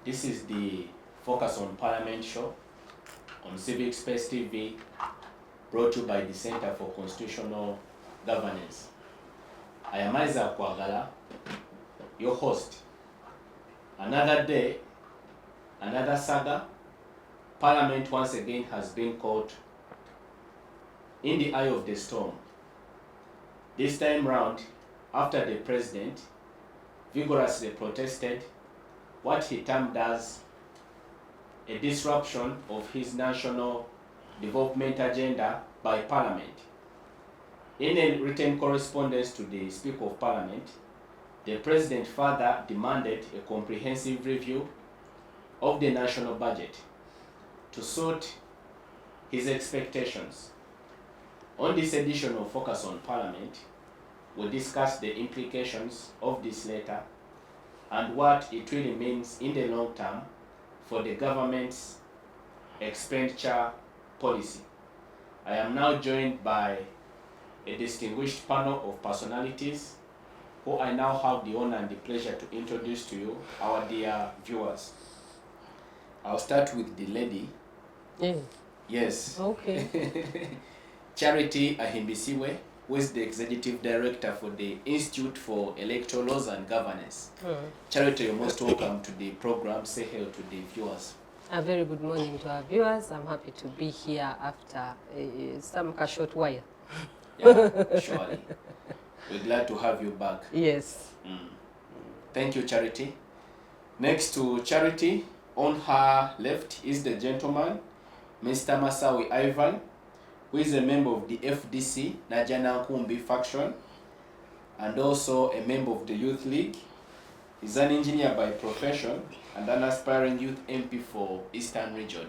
This is the Focus on Parliament show on Civic Space TV, brought to you by the Center for Constitutional Governance. I am Masiwa Kwagala, your host. Another day, another saga. Parliament once again has been caught in the eye of the storm. This time round, after the president vigorously protested what he termed as a disruption of his national development agenda by Parliament. In a written correspondence to the Speaker of Parliament, the President further demanded a comprehensive review of the national budget to suit his expectations. On this edition of Focus on Parliament, we'll discuss the implications of this letter and what it really means in the long term for the government's expenditure policy. I am now joined by a distinguished panel of personalities who I now have the honor and the pleasure to introduce to you, our dear viewers. I'll start with the lady. Yes. Okay. Charity Ahimbisibwe, who is the Executive Director for the Institute for Electoral and Governace. Charity, you're most welcome to the program. Say hello to the viewers. A very good morning to our viewers. I'm happy to be here after some short while. Yeah, surely. We're glad to have you back. Yes. Thank you, Charity. Next to Charity, on her left is the gentleman, Mr. Masiwa Ivan, who is a member of the FDC, Najana Kumbi faction, and also a member of the Youth League. He's an engineer by profession and an aspiring youth MP for Eastern Region.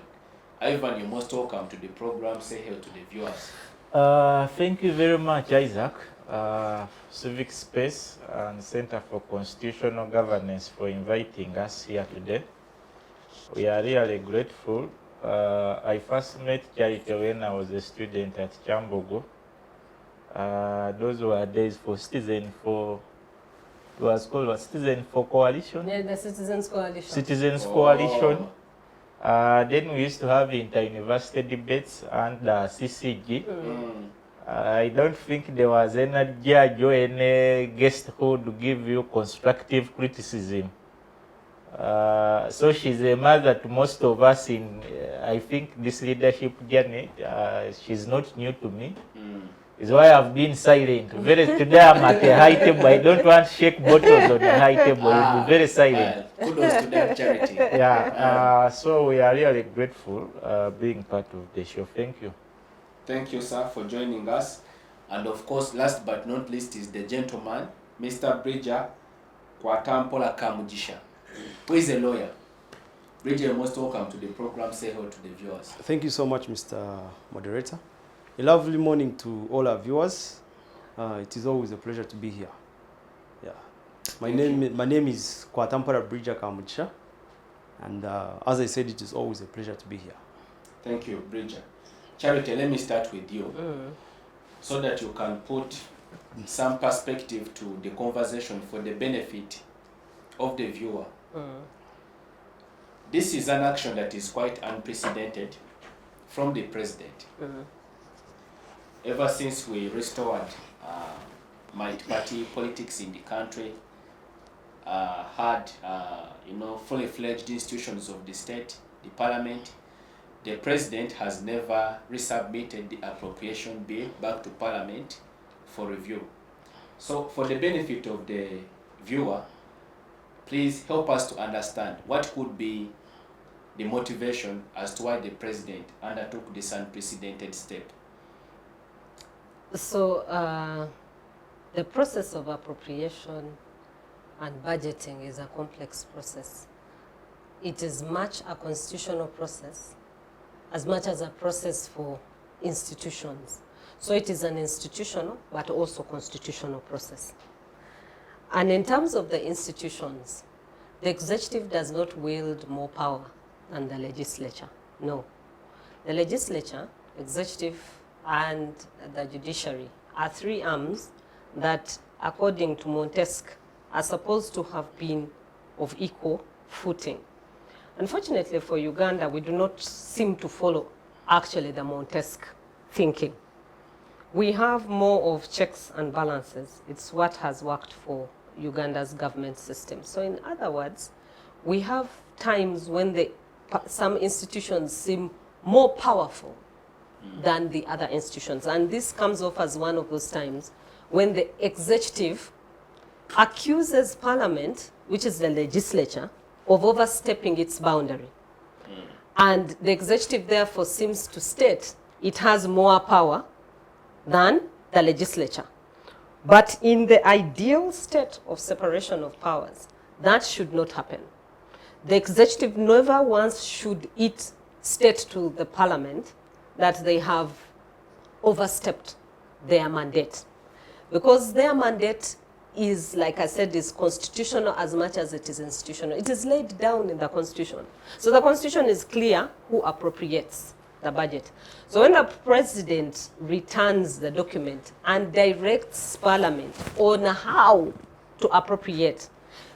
Ivan, you're most welcome to the program. Say hello to the viewers. Thank you very much, Isaac. Civic Space and Center for Constitutional Governance for inviting us here today. We are really grateful. I first met Charity when I was a student at Chambogo. Those were days for Citizen for, it was called what, Citizen for Coalition? Yeah, the Citizens Coalition. Citizens Coalition. Then we used to have inter-university debates and CCG. I don't think there was any judge or any guest who would give you constructive criticism. So she's a mother to most of us in, I think, this leadership journey. She's not new to me. Is why I've been silent. Today I'm at a high table. I don't want to shake bottles on a high table. I'll be very silent. Kudos to that, Charity. Yeah, so we are really grateful being part of the show. Thank you. Thank you, sir, for joining us. And of course, last but not least is the gentleman, Mr. Bridger Kwatampola Kamugisha, who is a lawyer. Bridger, you're most welcome to the program. Say hello to the viewers. Thank you so much, Mr. Moderator. A lovely morning to all our viewers. It is always a pleasure to be here. Yeah, my name is Kwatampara Bridger Kamugisha, and as I said, it is always a pleasure to be here. Thank you, Bridger. Charity, let me start with you, so that you can put some perspective to the conversation for the benefit of the viewer. This is an action that is quite unprecedented from the president. Ever since we restored multi-party politics in the country, had fully fledged institutions of the state, the parliament, the president has never resubmitted the appropriation bill back to parliament for review. So for the benefit of the viewer, please help us to understand what could be the motivation as to why the president undertook this unprecedented step. So the process of appropriation and budgeting is a complex process. It is much a constitutional process as much as a process for institutions. So it is an institutional but also constitutional process. And in terms of the institutions, the executive does not wield more power than the legislature. No. The legislature, executive, and the judiciary are three arms that, according to Montesquieu, are supposed to have been of equal footing. Unfortunately for Uganda, we do not seem to follow actually the Montesquieu thinking. We have more of checks and balances. It's what has worked for Uganda's government system. So in other words, we have times when some institutions seem more powerful than the other institutions. And this comes off as one of those times when the executive accuses parliament, which is the legislature, of overstepping its boundary. And the executive therefore seems to state it has more power than the legislature. But in the ideal state of separation of powers, that should not happen. The executive never once should it state to the parliament that they have overstepped their mandate. Because their mandate is, like I said, is constitutional as much as it is institutional. It is laid down in the Constitution. So the Constitution is clear who appropriates the budget. So when the president returns the document and directs parliament on how to appropriate,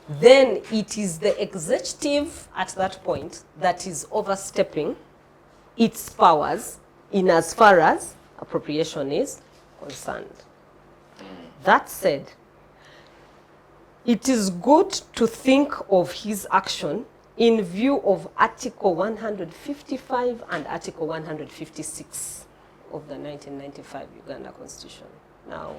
then it is the executive at that point that is overstepping its powers in as far as appropriation is concerned. That said, it is good to think of his action in view of Article 155 and Article 156 of the 1995 Uganda Constitution. Now,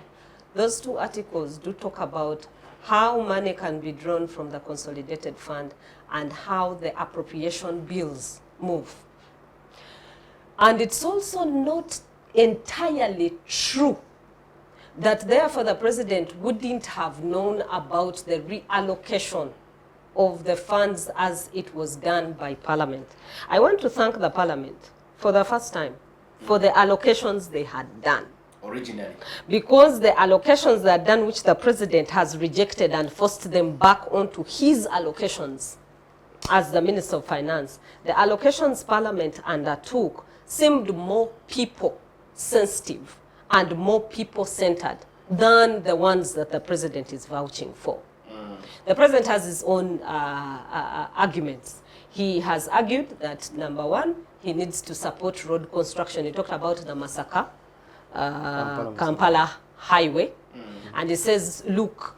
those two articles do talk about how money can be drawn from the consolidated fund and how the appropriation bills move. And it's also not entirely true that therefore the president wouldn't have known about the reallocation of the funds as it was done by parliament. I want to thank the parliament for the first time for the allocations they had done. Originally. Because the allocations they had done, which the president has rejected and forced them back onto his allocations as the Minister of Finance, the allocations parliament undertook seemed more people-sensitive and more people-centered than the ones that the president is vouching for. The president has his own arguments. He has argued that, number one, he needs to support road construction. He talked about the Masaka, Kampala highway. And he says, look,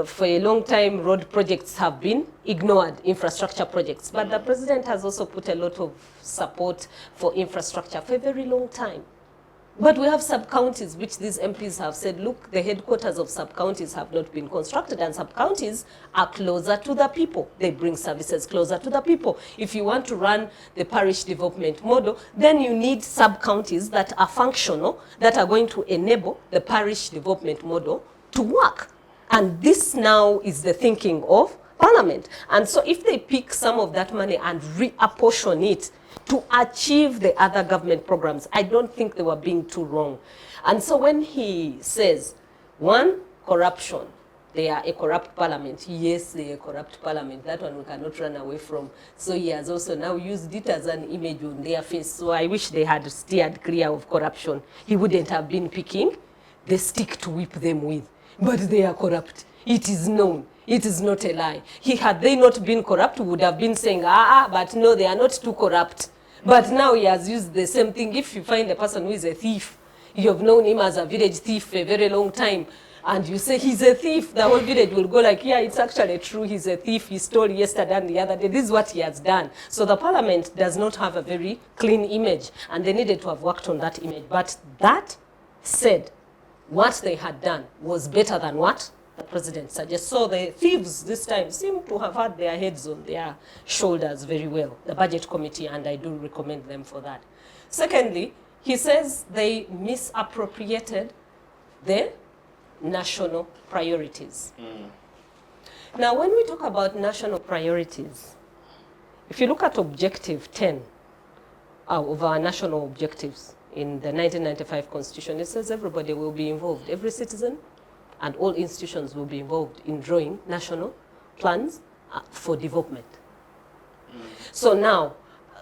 for a long time, road projects have been ignored, infrastructure projects. But the president has also put a lot of support for infrastructure for a very long time. But we have sub-counties, which these MPs have said, look, the headquarters of sub-counties have not been constructed, and sub-counties are closer to the people. They bring services closer to the people. If you want to run the parish development model, then you need sub-counties that are functional, that are going to enable the parish development model to work. And this now is the thinking of Parliament. And so if they pick some of that money and reapportion it to achieve the other government programs, I don't think they were being too wrong. And so when he says, one, corruption, they are a corrupt parliament. Yes, they are a corrupt parliament. That one we cannot run away from. So he has also now used it as an image on their face. So I wish they had steered clear of corruption. He wouldn't have been picking the stick to whip them with. But they are corrupt. It is known. It is not a lie. Had they not been corrupt, would have been saying, but no, they are not too corrupt. But now he has used the same thing. If you find a person who is a thief, you have known him as a village thief for a very long time, and you say he's a thief, the whole village will go like, yeah, it's actually true, he's a thief, he stole yesterday and the other day. This is what he has done. So the parliament does not have a very clean image, and they needed to have worked on that image. But that said, what they had done was better than what the president suggests. So the thieves this time seem to have had their heads on their shoulders very well, the budget committee, and I do recommend them for that. Secondly, he says they misappropriated the national priorities. Now, when we talk about national priorities, if you look at objective 10 of our national objectives in the 1995 Constitution, it says everybody will be involved, every citizen and all institutions will be involved in drawing national plans for development. So now,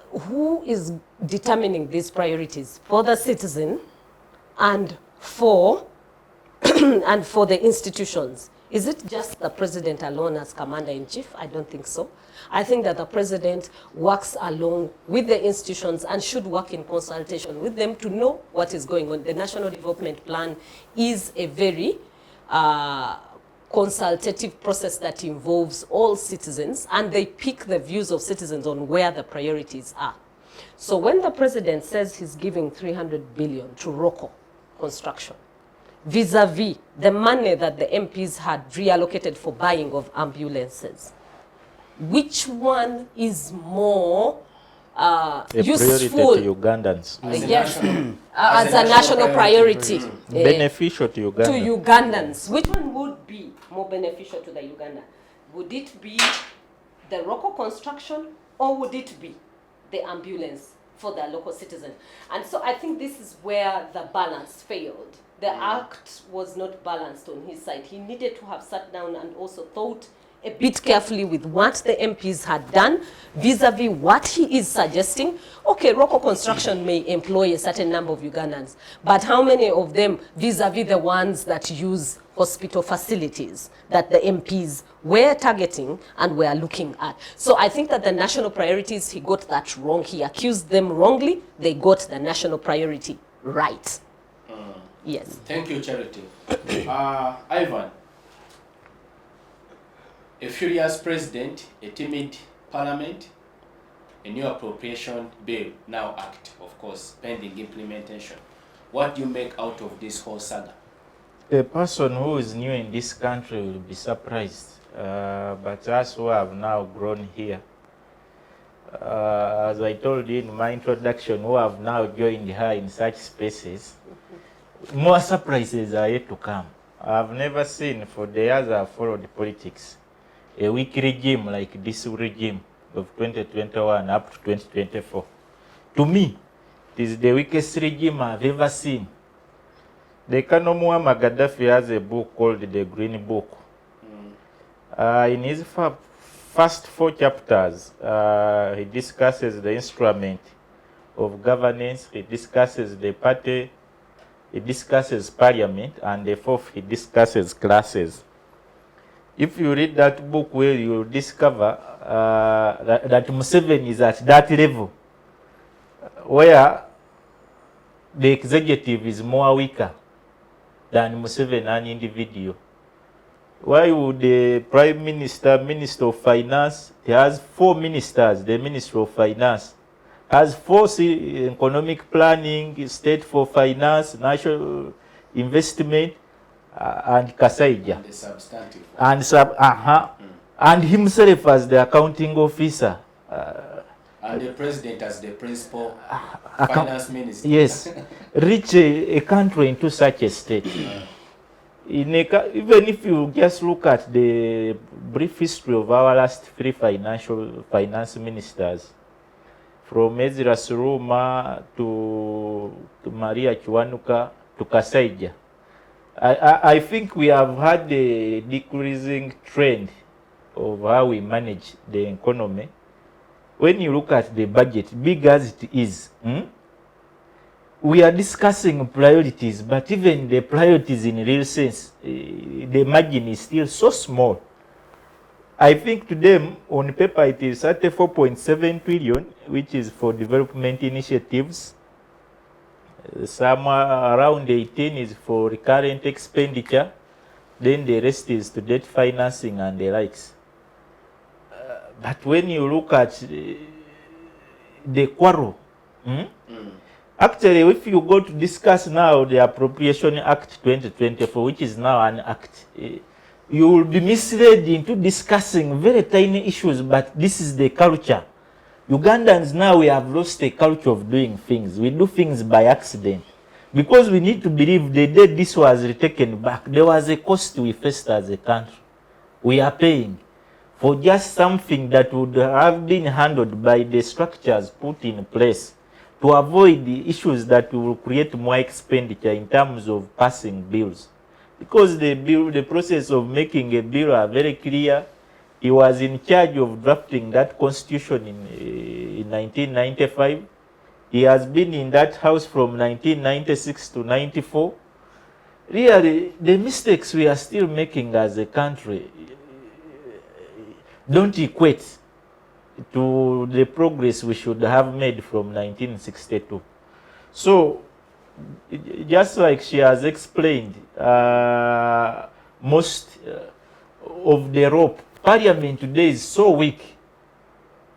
who is determining these priorities for the citizen and for, and for the institutions? Is it just the president alone as commander-in-chief? I don't think so. I think that the president works along with the institutions and should work in consultation with them to know what is going on. The National Development Plan is a very consultative process that involves all citizens, and they pick the views of citizens on where the priorities are. So when the president says he's giving 300 billion to ROCO construction, vis-a-vis the money that the MPs had reallocated for buying of ambulances, which one is more useful to Ugandans? yes, as a national priority Beneficial to Uganda. to Ugandans? Which one would be more beneficial to the Uganda? Would it be the ROCO construction, or would it be the ambulance for the local citizen? And so I think this is where the balance failed. The act was not balanced on his side. He needed to have sat down and also thought a bit carefully with what the MPs had done vis-a-vis what he is suggesting. Okay, ROCO construction may employ a certain number of Ugandans, but how many of them vis-a-vis the ones that use hospital facilities that the MPs were targeting and were looking at? So I think that the national priorities, he got that wrong. He accused them wrongly. They got the national priority right. Yes. Thank you, Charity. Ivan, a furious president, a timid parliament, a new appropriation bill, now act, of course, pending implementation. What do you make out of this whole saga? A person who is new in this country will be surprised, but us who have now grown here, as I told you in my introduction, who have now joined her in such spaces, more surprises are yet to come. I've never seen, for the years I've followed politics, a weak regime like this regime of 2021 up to 2024. To me, it is the weakest regime I've ever seen. The Muammar Gaddafi has a book called The Green Book. In his first 4 chapters, he discusses the instrument of governance, he discusses the party, he discusses parliament, and the 4th, he discusses classes. If you read that book, where you will discover that Museveni is at that level, where the executive is more weaker than Museveni an individual. Why would the Prime Minister, Minister of Finance, he has 4 ministers, the Minister of Finance, has 4 economic planning, state for finance, national investment, and Kasaija. The substantive. And himself as the accounting officer. And the president as the principal finance minister. Yes, reach a country into such a state. Even if you just look at the brief history of our last 3 finance ministers, from Ezra Suruma to Maria Chiwanuka to Kasaija, I think we have had a decreasing trend of how we manage the economy. When you look at the budget, big as it is, we are discussing priorities, but even the priorities in real sense, the margin is still so small. I think to them, on paper, it is 34.7 trillion, which is for development initiatives. Somewhere around 18 is for recurrent expenditure. Then the rest is to debt financing and the likes. But when you look at the quarrel, actually, if you go to discuss now the Appropriation Act 2024, which is now an act, you will be misled into discussing very tiny issues, but this is the culture. Ugandans now, we have lost a culture of doing things. We do things by accident. Because we need to believe the day this was taken back, there was a cost we faced as a country. We are paying for just something that would have been handled by the structures put in place to avoid the issues that will create more expenditure in terms of passing bills. Because the process of making a bill are very clear. He was in charge of drafting that constitution in 1995. He has been in that house from 1996 to 94. really, the mistakes we are still making as a country don't equate to the progress we should have made from 1962. So, just like she has explained, most of the rope, Parliament today is so weak,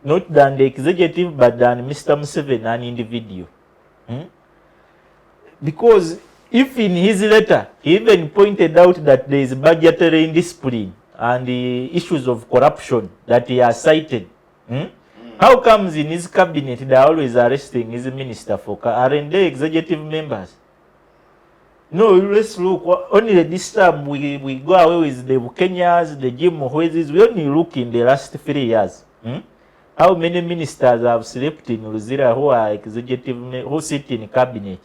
not than the executive, but than Mr. Museveni, an individual. Because if in his letter, he even pointed out that there is budgetary indiscipline and the issues of corruption that he has cited, how comes in his cabinet they are always arresting his minister for, aren't they executive members? No, let's look, only this time we go away with the Kenyas, the Jim Muhwezis, we only look in the last 3 years. How many ministers have slept in Luzira who are executive, who sit in cabinet?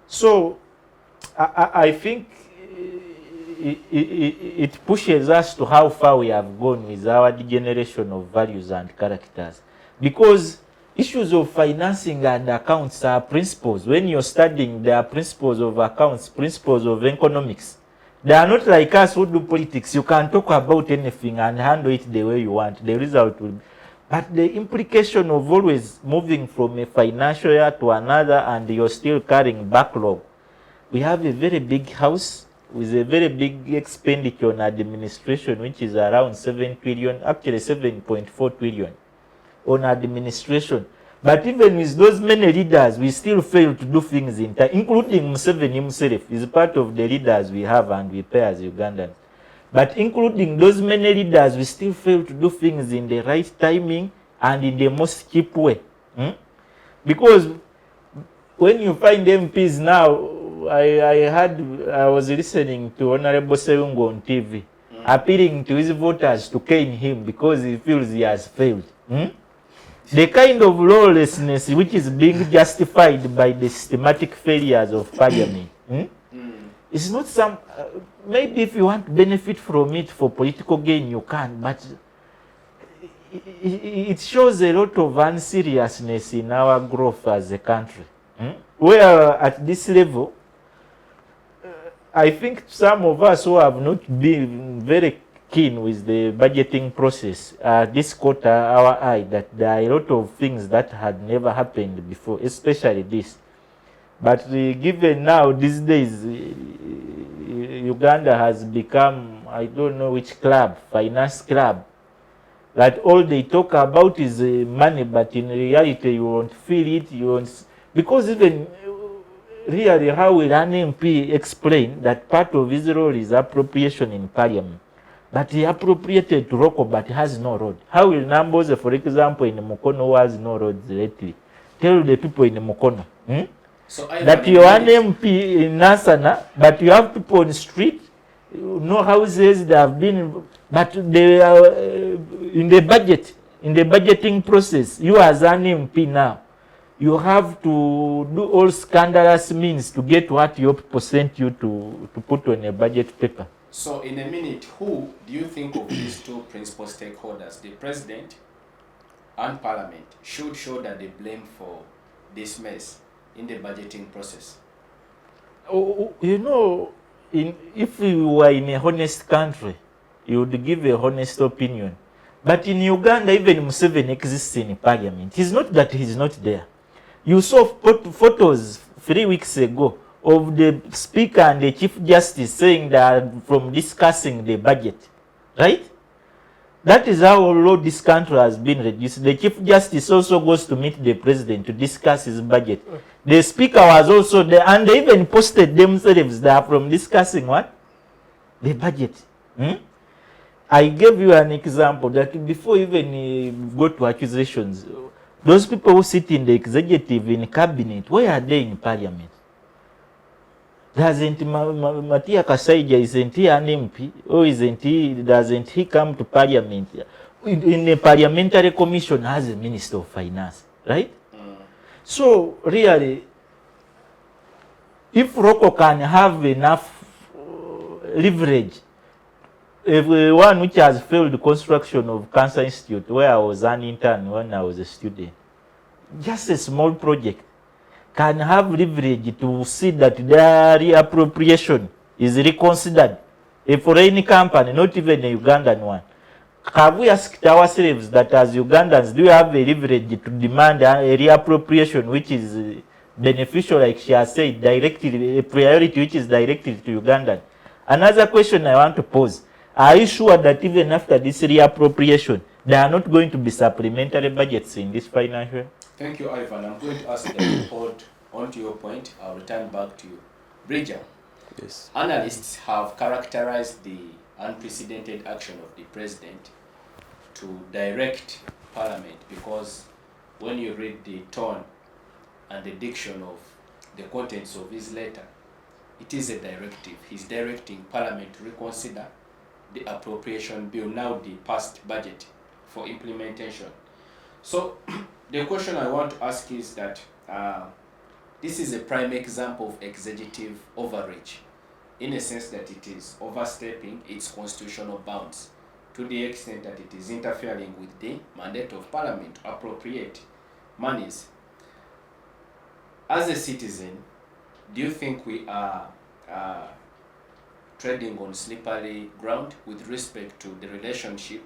So, I think it pushes us to how far we have gone with our degeneration of values and characters. Because issues of financing and accounts are principles. When you're studying, there are principles of accounts, principles of economics. They are not like us who do politics. You can talk about anything and handle it the way you want. The result will be. But the implication of always moving from a financial year to another and you're still carrying backlog. We have a very big house with a very big expenditure on administration, which is around 7 trillion, actually 7.4 trillion on administration. But even with those many leaders, we still fail to do things in time, including Museveni himself is part of the leaders we have and we pay as Ugandans. But including those many leaders, we still fail to do things in the right timing and in the most cheap way. Because when you find MPs now, I was listening to Honorable Sewungo on TV, appealing to his voters to cane him because he feels he has failed. The kind of lawlessness which is being justified by the systematic failures of Parliament. It's not some, maybe if you want to benefit from it for political gain, you can, but it shows a lot of unseriousness in our growth as a country. Where at this level, I think some of us who have not been very keen with the budgeting process, this caught our eye that there are a lot of things that had never happened before, especially this. But given now, these days, Uganda has become, I don't know which club, finance club, that all they talk about is money, but in reality you won't feel it, you won't, because even really how will an MP explain that part of his role is appropriation in Parliament? But he appropriated to Roko, but he has no road. How will Numbers, for example, in Mukono who has no roads lately, tell the people in Mukono so that you are an MP in Nasana, but you have people on the street, no houses, they have been, but they are in the budget, in the budgeting process, you as an MP now, you have to do all scandalous means to get what your people sent you to put on a budget paper. So in a minute, who do you think of these two principal stakeholders, the president and parliament, should shoulder the blame for this mess in the budgeting process? You know, if you were in a honest country, you would give a honest opinion. But in Uganda, even Museveni exists in parliament. It's not that he's not there. You saw photos 3 weeks ago of the Speaker and the Chief Justice saying that from discussing the budget, right? That is how low this country has been reduced. The Chief Justice also goes to meet the President to discuss his budget. The Speaker was also there, and they even posted themselves there from discussing what? The budget. I gave you an example that before even go to accusations, those people who sit in the executive, in cabinet, where are they in parliament? Doesn't Matia Kasaija, isn't he an MP? Or doesn't he come to parliament? In the parliamentary commission as a Minister of Finance, right? So really, if Roko can have enough leverage, one which has failed the construction of Cancer Institute, where I was an intern when I was a student, just a small project, can have leverage to see that their reappropriation is reconsidered. A foreign company, not even a Ugandan one. Have we asked ourselves that as Ugandans, do we have a leverage to demand a reappropriation which is beneficial, like she has said, directly, a priority which is directed to Ugandan? Another question I want to pose, are you sure that even after this reappropriation, there are not going to be supplementary budgets in this financial year? Thank you, Ivan. I'm going to ask the report onto your point. I'll return back to you. Bridger, Yes. analysts have characterized the unprecedented action of the president to direct parliament, because when you read the tone and the diction of the contents of his letter, it is a directive. He's directing parliament to reconsider the appropriation bill, now the past budget, for implementation. So the question I want to ask is that this is a prime example of executive overreach, in a sense that it is overstepping its constitutional bounds to the extent that it is interfering with the mandate of parliament to appropriate monies. As a citizen, do you think we are treading on slippery ground with respect to the relationship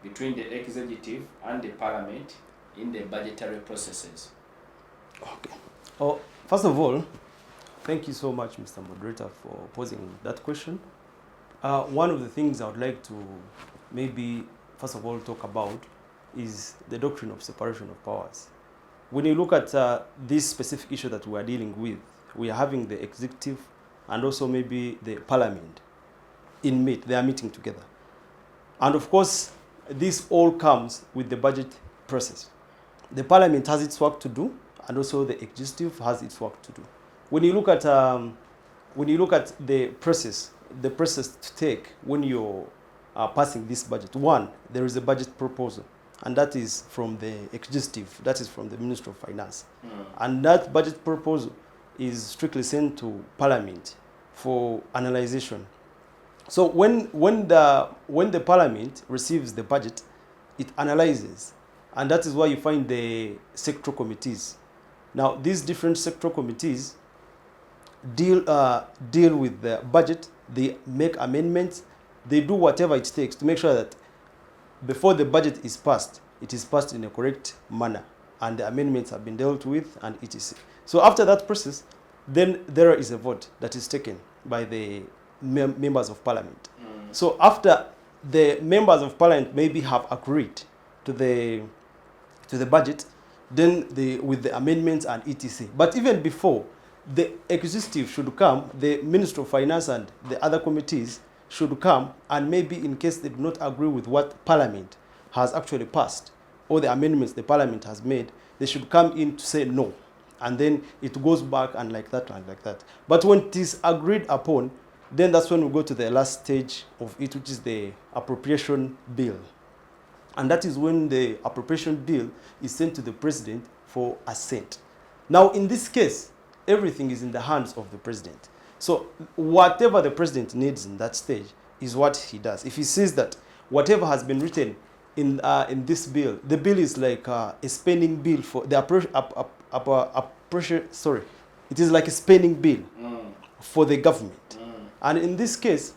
between the executive and the parliament in the budgetary processes? Okay. Oh, first of all, thank you so much, Mr. Moderator, for posing that question. One of the things I would like to maybe first of all talk about is the doctrine of separation of powers. When you look at this specific issue that we are dealing with, we are having the executive and also maybe the parliament they are meeting together. And of course, this all comes with the budget process. The parliament has its work to do, and also the executive has its work to do. When you look at the process to take when you're passing this budget, one, there is a budget proposal, and that is from the executive, that is from the Minister of Finance. And that budget proposal is strictly sent to Parliament for analyzation. So when the Parliament receives the budget, it analyzes, and that is why you find the sectoral committees. Now, these different sectoral committees deal with the budget, they make amendments, they do whatever it takes to make sure that before the budget is passed, it is passed in a correct manner, and the amendments have been dealt with, and etc. So after that process, then there is a vote that is taken by the members of parliament. So after the members of parliament maybe have agreed to the budget, then with the amendments and etc. But even before, the executive should come, the Minister of Finance and the other committees should come, and maybe in case they do not agree with what Parliament has actually passed, or the amendments the Parliament has made, they should come in to say no. And then it goes back and like that and like that. But when it is agreed upon, then that's when we go to the last stage of it, which is the appropriation bill. And that is when the appropriation bill is sent to the president for assent. Now, in this case, everything is in the hands of the president. So whatever the president needs in that stage is what he does. If he sees that whatever has been written in this bill, the bill is like a spending bill for the it is like a spending bill for the government. And in this case,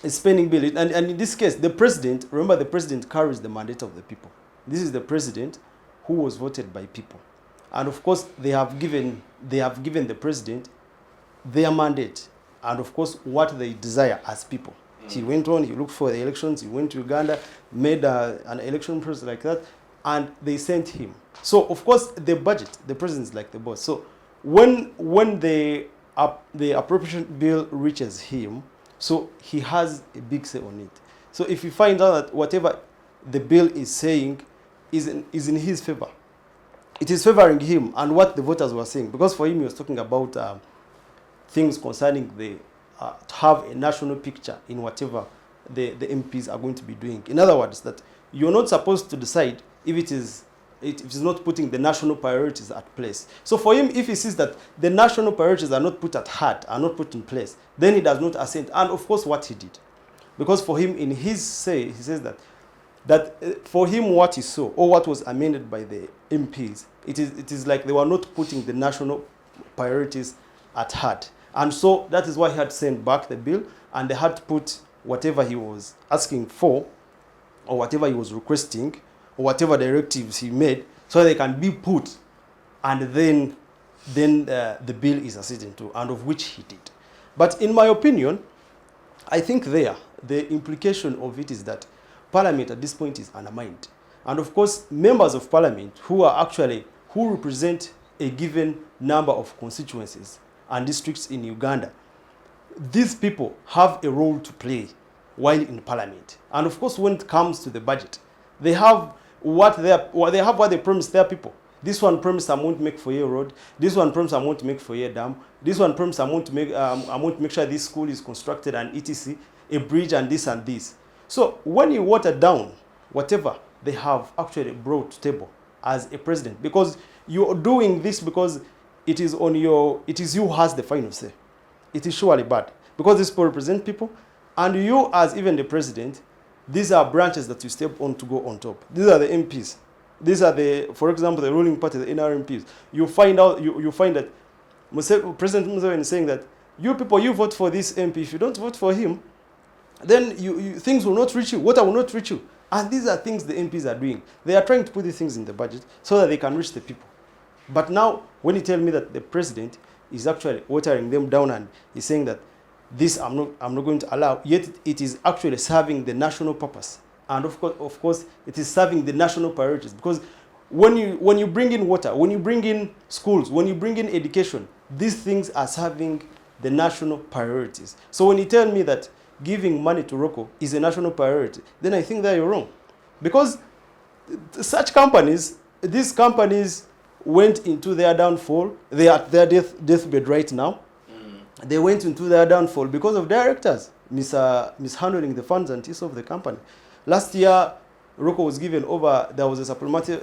a spending bill, and in this case, the president, remember, the president carries the mandate of the people. This is the president who was voted by people. And of course, they have given the president their mandate, and of course what they desire as people. He went on, he looked for the elections, he went to Uganda, made an election process like that, and they sent him. So of course the budget, the president is like the boss. So when the appropriation bill reaches him, so he has a big say on it. So if you find out that whatever the bill is saying is in his favor, it is favoring him and what the voters were saying, because for him he was talking about things concerning to have a national picture in whatever the MPs are going to be doing. In other words, that you're not supposed to decide if it is not putting the national priorities at place. So for him, if he sees that the national priorities are not put at heart, are not put in place, then he does not assent. And of course what he did. Because for him, in his say, he says that that for him what he saw or what was amended by the MPs, it is like they were not putting the national priorities at heart. And so that is why he had to send back the bill, and they had to put whatever he was asking for or whatever he was requesting or whatever directives he made so they can be put, and then the bill is acceded to, and of which he did. But in my opinion, I think the implication of it is that Parliament at this point is undermined. And of course, members of Parliament who represent a given number of constituencies and districts in Uganda, these people have a role to play while in Parliament. And of course, when it comes to the budget, they have what they promised their people. This one promised I'm going to make for your road. This one promised I'm going to make for your dam. This one promised I'm going to make sure this school is constructed and etc. A bridge and this and this. So when you water down whatever they have actually brought to table as a president, because you're doing this because it is you who has the final say. It is surely bad because these people represent people, and you as even the president, these are branches that you step on to go on top. These are the MPs. These are for example, the ruling party, the NRMPs. You find that President Museveni is saying that you people, you vote for this MP. If you don't vote for him, then things will not reach you. Water will not reach you. And these are things the MPs are doing. They are trying to put these things in the budget so that they can reach the people. But now, when you tell me that the president is actually watering them down and he's saying that this I'm not going to allow, yet it is actually serving the national purpose. And of course, it is serving the national priorities. Because when you bring in water, when you bring in schools, when you bring in education, these things are serving the national priorities. So when you tell me that giving money to Rocco is a national priority, then I think that you're wrong. Because such companies, these companies went into their downfall. They are at their deathbed right now. They went into their downfall because of directors mishandling the funds and use of the company. Last year, Rocco was given there was a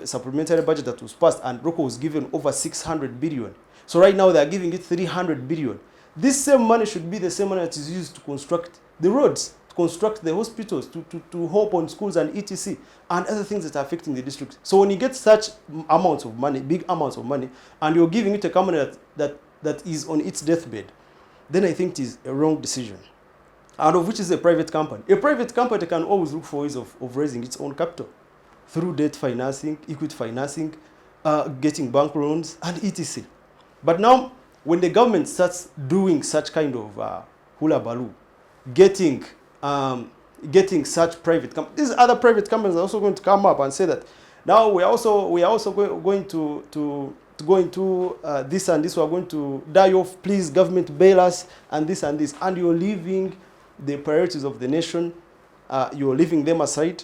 supplementary budget that was passed, and Rocco was given over 600 billion. So right now they are giving it 300 billion. This same money should be the same money that is used to construct the roads, to construct the hospitals, to hope on schools and etc. and other things that are affecting the district. So when you get such amounts of money, big amounts of money, and you're giving it a company that is on its deathbed, then I think it is a wrong decision. Out of which is a private company. A private company can always look for ways of raising its own capital through debt financing, equity financing, getting bank loans, and etc. But now, when the government starts doing such kind of hula baloo, getting such private companies, these other private companies are also going to come up and say that now we are also going to go into this and this. We are going to die off. Please, government, bail us, and this and this. And you're leaving the priorities of the nation. You're leaving them aside.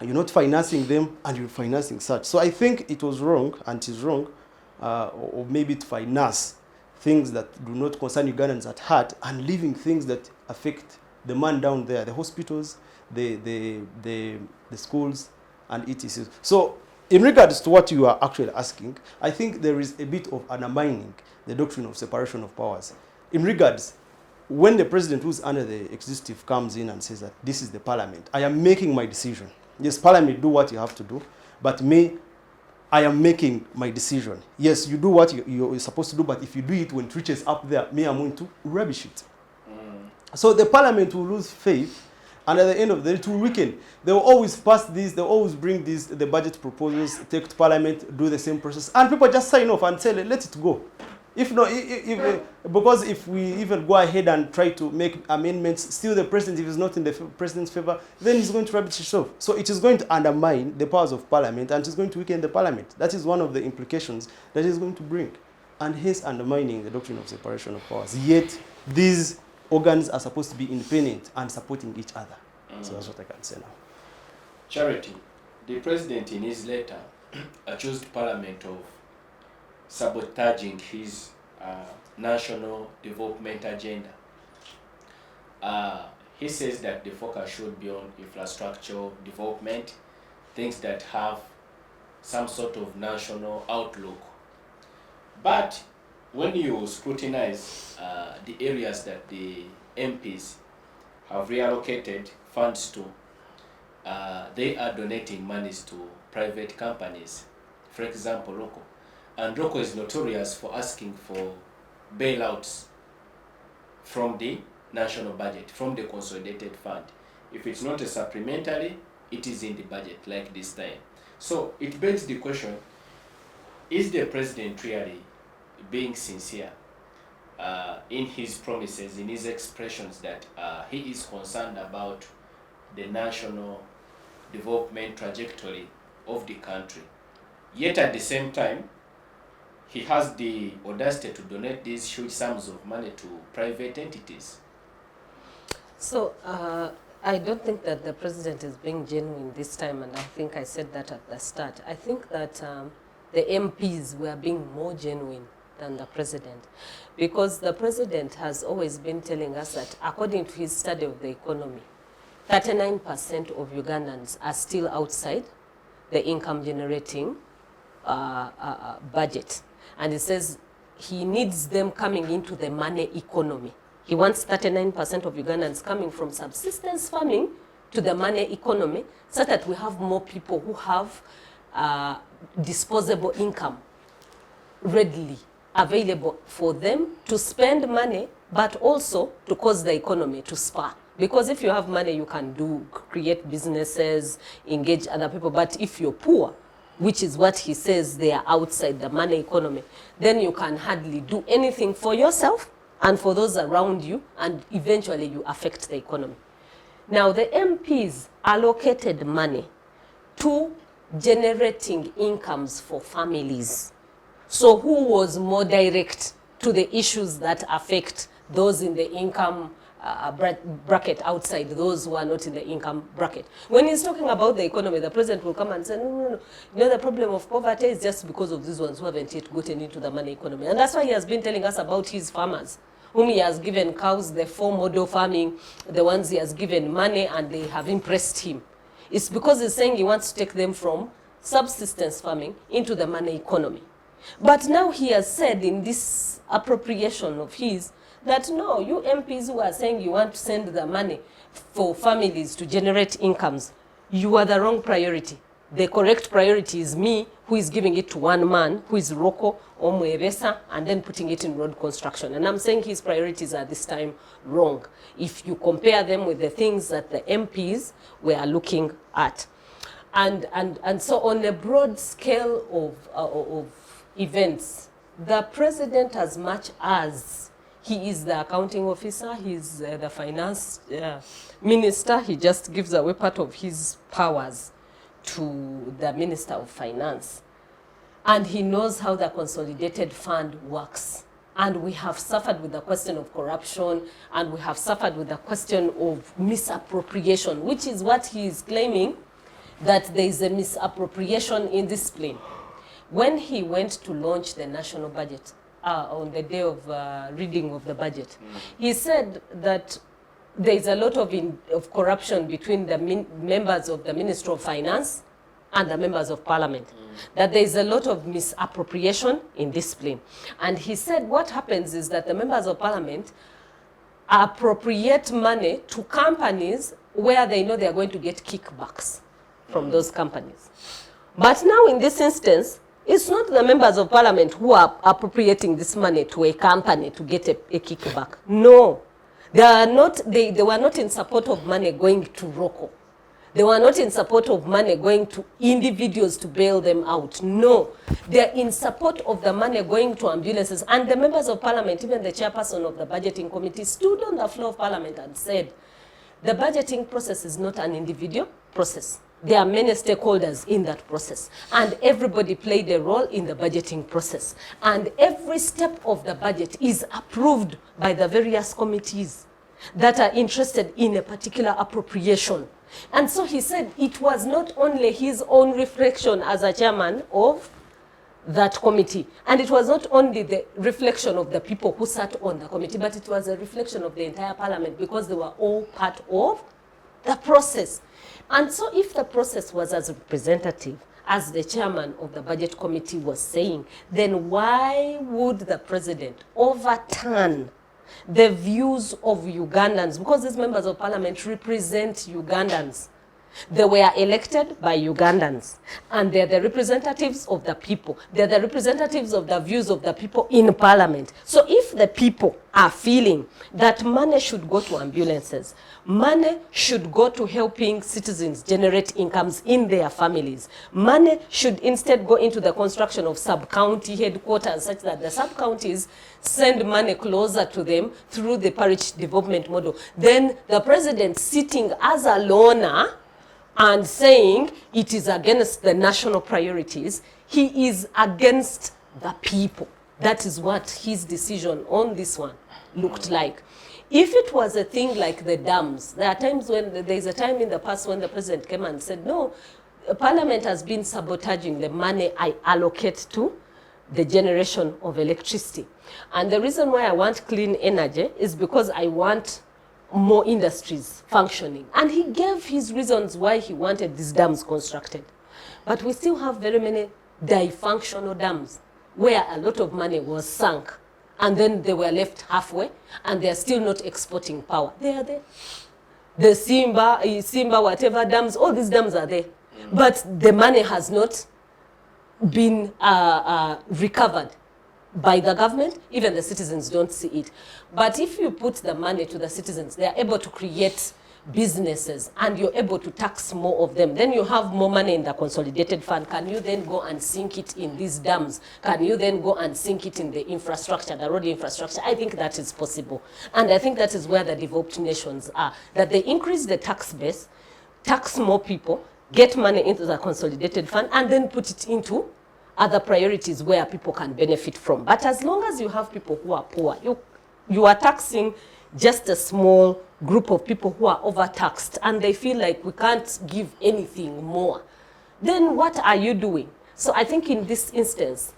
You're not financing them, and you're financing such. So I think it was wrong, and it is wrong, or maybe to finance things that do not concern Ugandans at heart, and leaving things that affect the man down there, the hospitals, the schools, and etc. So in regards to what you are actually asking, I think there is a bit of undermining the doctrine of separation of powers. In regards, when the president who's under the executive comes in and says that this is the parliament, I am making my decision. Yes, parliament, do what you have to do, but I am making my decision. Yes, you do what you're supposed to do, but if you do it when it reaches up there, I'm going to rubbish it. So the parliament will lose faith, and at the end of the day, it will weaken. They will always pass this, they will always bring the budget proposals, take to parliament, do the same process, and people just sign off and say, let it go. If not, because if we even go ahead and try to make amendments, still the president, if he's not in the president's favor, then he's going to rubbish itself. So it is going to undermine the powers of parliament, and it is going to weaken the parliament. That is one of the implications that is going to bring, and hence undermining the doctrine of separation of powers. Yet these organs are supposed to be independent and supporting each other. So that's what I can say now. Charity, the president in his letter accused Parliament of sabotaging his national development agenda. He says that the focus should be on infrastructure development, things that have some sort of national outlook. But when you scrutinize the areas that the MPs have reallocated funds to, they are donating monies to private companies, for example, Local. And Local is notorious for asking for bailouts from the national budget, from the consolidated fund. If it's not a supplementary, it is in the budget, like this time. So it begs the question, is the president really being sincere in his promises, in his expressions that he is concerned about the national development trajectory of the country? Yet at the same time, he has the audacity to donate these huge sums of money to private entities. So I don't think that the president is being genuine this time, and I think I said that at the start. I think that the MPs were being more genuine than the president, because the president has always been telling us that according to his study of the economy, 39% of Ugandans are still outside the income generating budget. And he says he needs them coming into the money economy. He wants 39% of Ugandans coming from subsistence farming to the money economy, so that we have more people who have disposable income readily available for them to spend money, but also to cause the economy to spur. Because if you have money, you can create businesses, engage other people. But if you're poor, which is what he says they are outside the money economy, then you can hardly do anything for yourself and for those around you, and eventually you affect the economy. Now, the MPs allocated money to generating incomes for families. So who was more direct to the issues that affect those in the income bracket outside, those who are not in the income bracket? When he's talking about the economy, the president will come and say, no. You know, the problem of poverty is just because of these ones who haven't yet gotten into the money economy. And that's why he has been telling us about his farmers, whom he has given cows, the 4 model farming, the ones he has given money, and they have impressed him. It's because he's saying he wants to take them from subsistence farming into the money economy. But now he has said in this appropriation of his that no, you MPs who are saying you want to send the money for families to generate incomes, you are the wrong priority. The correct priority is me, who is giving it to one man, who is Roko or Mwebesa, and then putting it in road construction. And I'm saying his priorities are this time wrong, if you compare them with the things that the MPs were looking at. And so on a broad scale of events, the president, as much as he is the accounting officer, he's the finance minister, he just gives away part of his powers to the Minister of Finance. And he knows how the consolidated fund works. And we have suffered with the question of corruption, and we have suffered with the question of misappropriation, which is what he is claiming, that there is a misappropriation in this plane. When he went to launch the national budget, on the day of reading of the budget, he said that there is a lot of corruption between the members of the Ministry of Finance and the members of Parliament. That there is a lot of misappropriation in this plane. And he said what happens is that the members of Parliament appropriate money to companies where they know they are going to get kickbacks from those companies. But now in this instance, it's not the members of Parliament who are appropriating this money to a company to get a kickback. No. They were not in support of money going to Roko. They were not in support of money going to individuals to bail them out. No. They're in support of the money going to ambulances. And the members of Parliament, even the chairperson of the budgeting committee, stood on the floor of Parliament and said, the budgeting process is not an individual process. There are many stakeholders in that process, and everybody played a role in the budgeting process. And every step of the budget is approved by the various committees that are interested in a particular appropriation. And so he said it was not only his own reflection as a chairman of that committee, and it was not only the reflection of the people who sat on the committee, but it was a reflection of the entire Parliament, because they were all part of the process. And so if the process was as representative as the chairman of the budget committee was saying, then why would the president overturn the views of Ugandans? Because these members of Parliament represent Ugandans. They were elected by Ugandans, and they're the representatives of the people. They're the representatives of the views of the people in parliament. So if the people are feeling that money should go to ambulances, money should go to helping citizens generate incomes in their families, money should instead go into the construction of sub-county headquarters such that the sub-counties send money closer to them through the parish development model, then the president sitting as a loner and saying it is against the national priorities, he is against the people. That is what his decision on this one looked like. If it was a thing like the dams, there are times when, there's a time in the past when the president came and said, no, Parliament has been sabotaging the money I allocate to the generation of electricity. And the reason why I want clean energy is because I want more industries functioning. And he gave his reasons why he wanted these dams constructed. But we still have very many dysfunctional dams where a lot of money was sunk and then they were left halfway and they are still not exporting power. They are there. The Simba, whatever dams, all these dams are there. But the money has not been recovered by the government. Even the citizens don't see it. But if you put the money to the citizens, they are able to create businesses and you're able to tax more of them. Then you have more money in the consolidated fund. Can you then go and sink it in these dams? Can you then go and sink it in the infrastructure, the road infrastructure? I think that is possible. And I think that is where the developed nations are, that they increase the tax base, tax more people, get money into the consolidated fund, and then put it into other priorities where people can benefit from. But as long as you have people who are poor, you are taxing just a small group of people who are overtaxed and they feel like we can't give anything more, then what are you doing? So I think in this instance,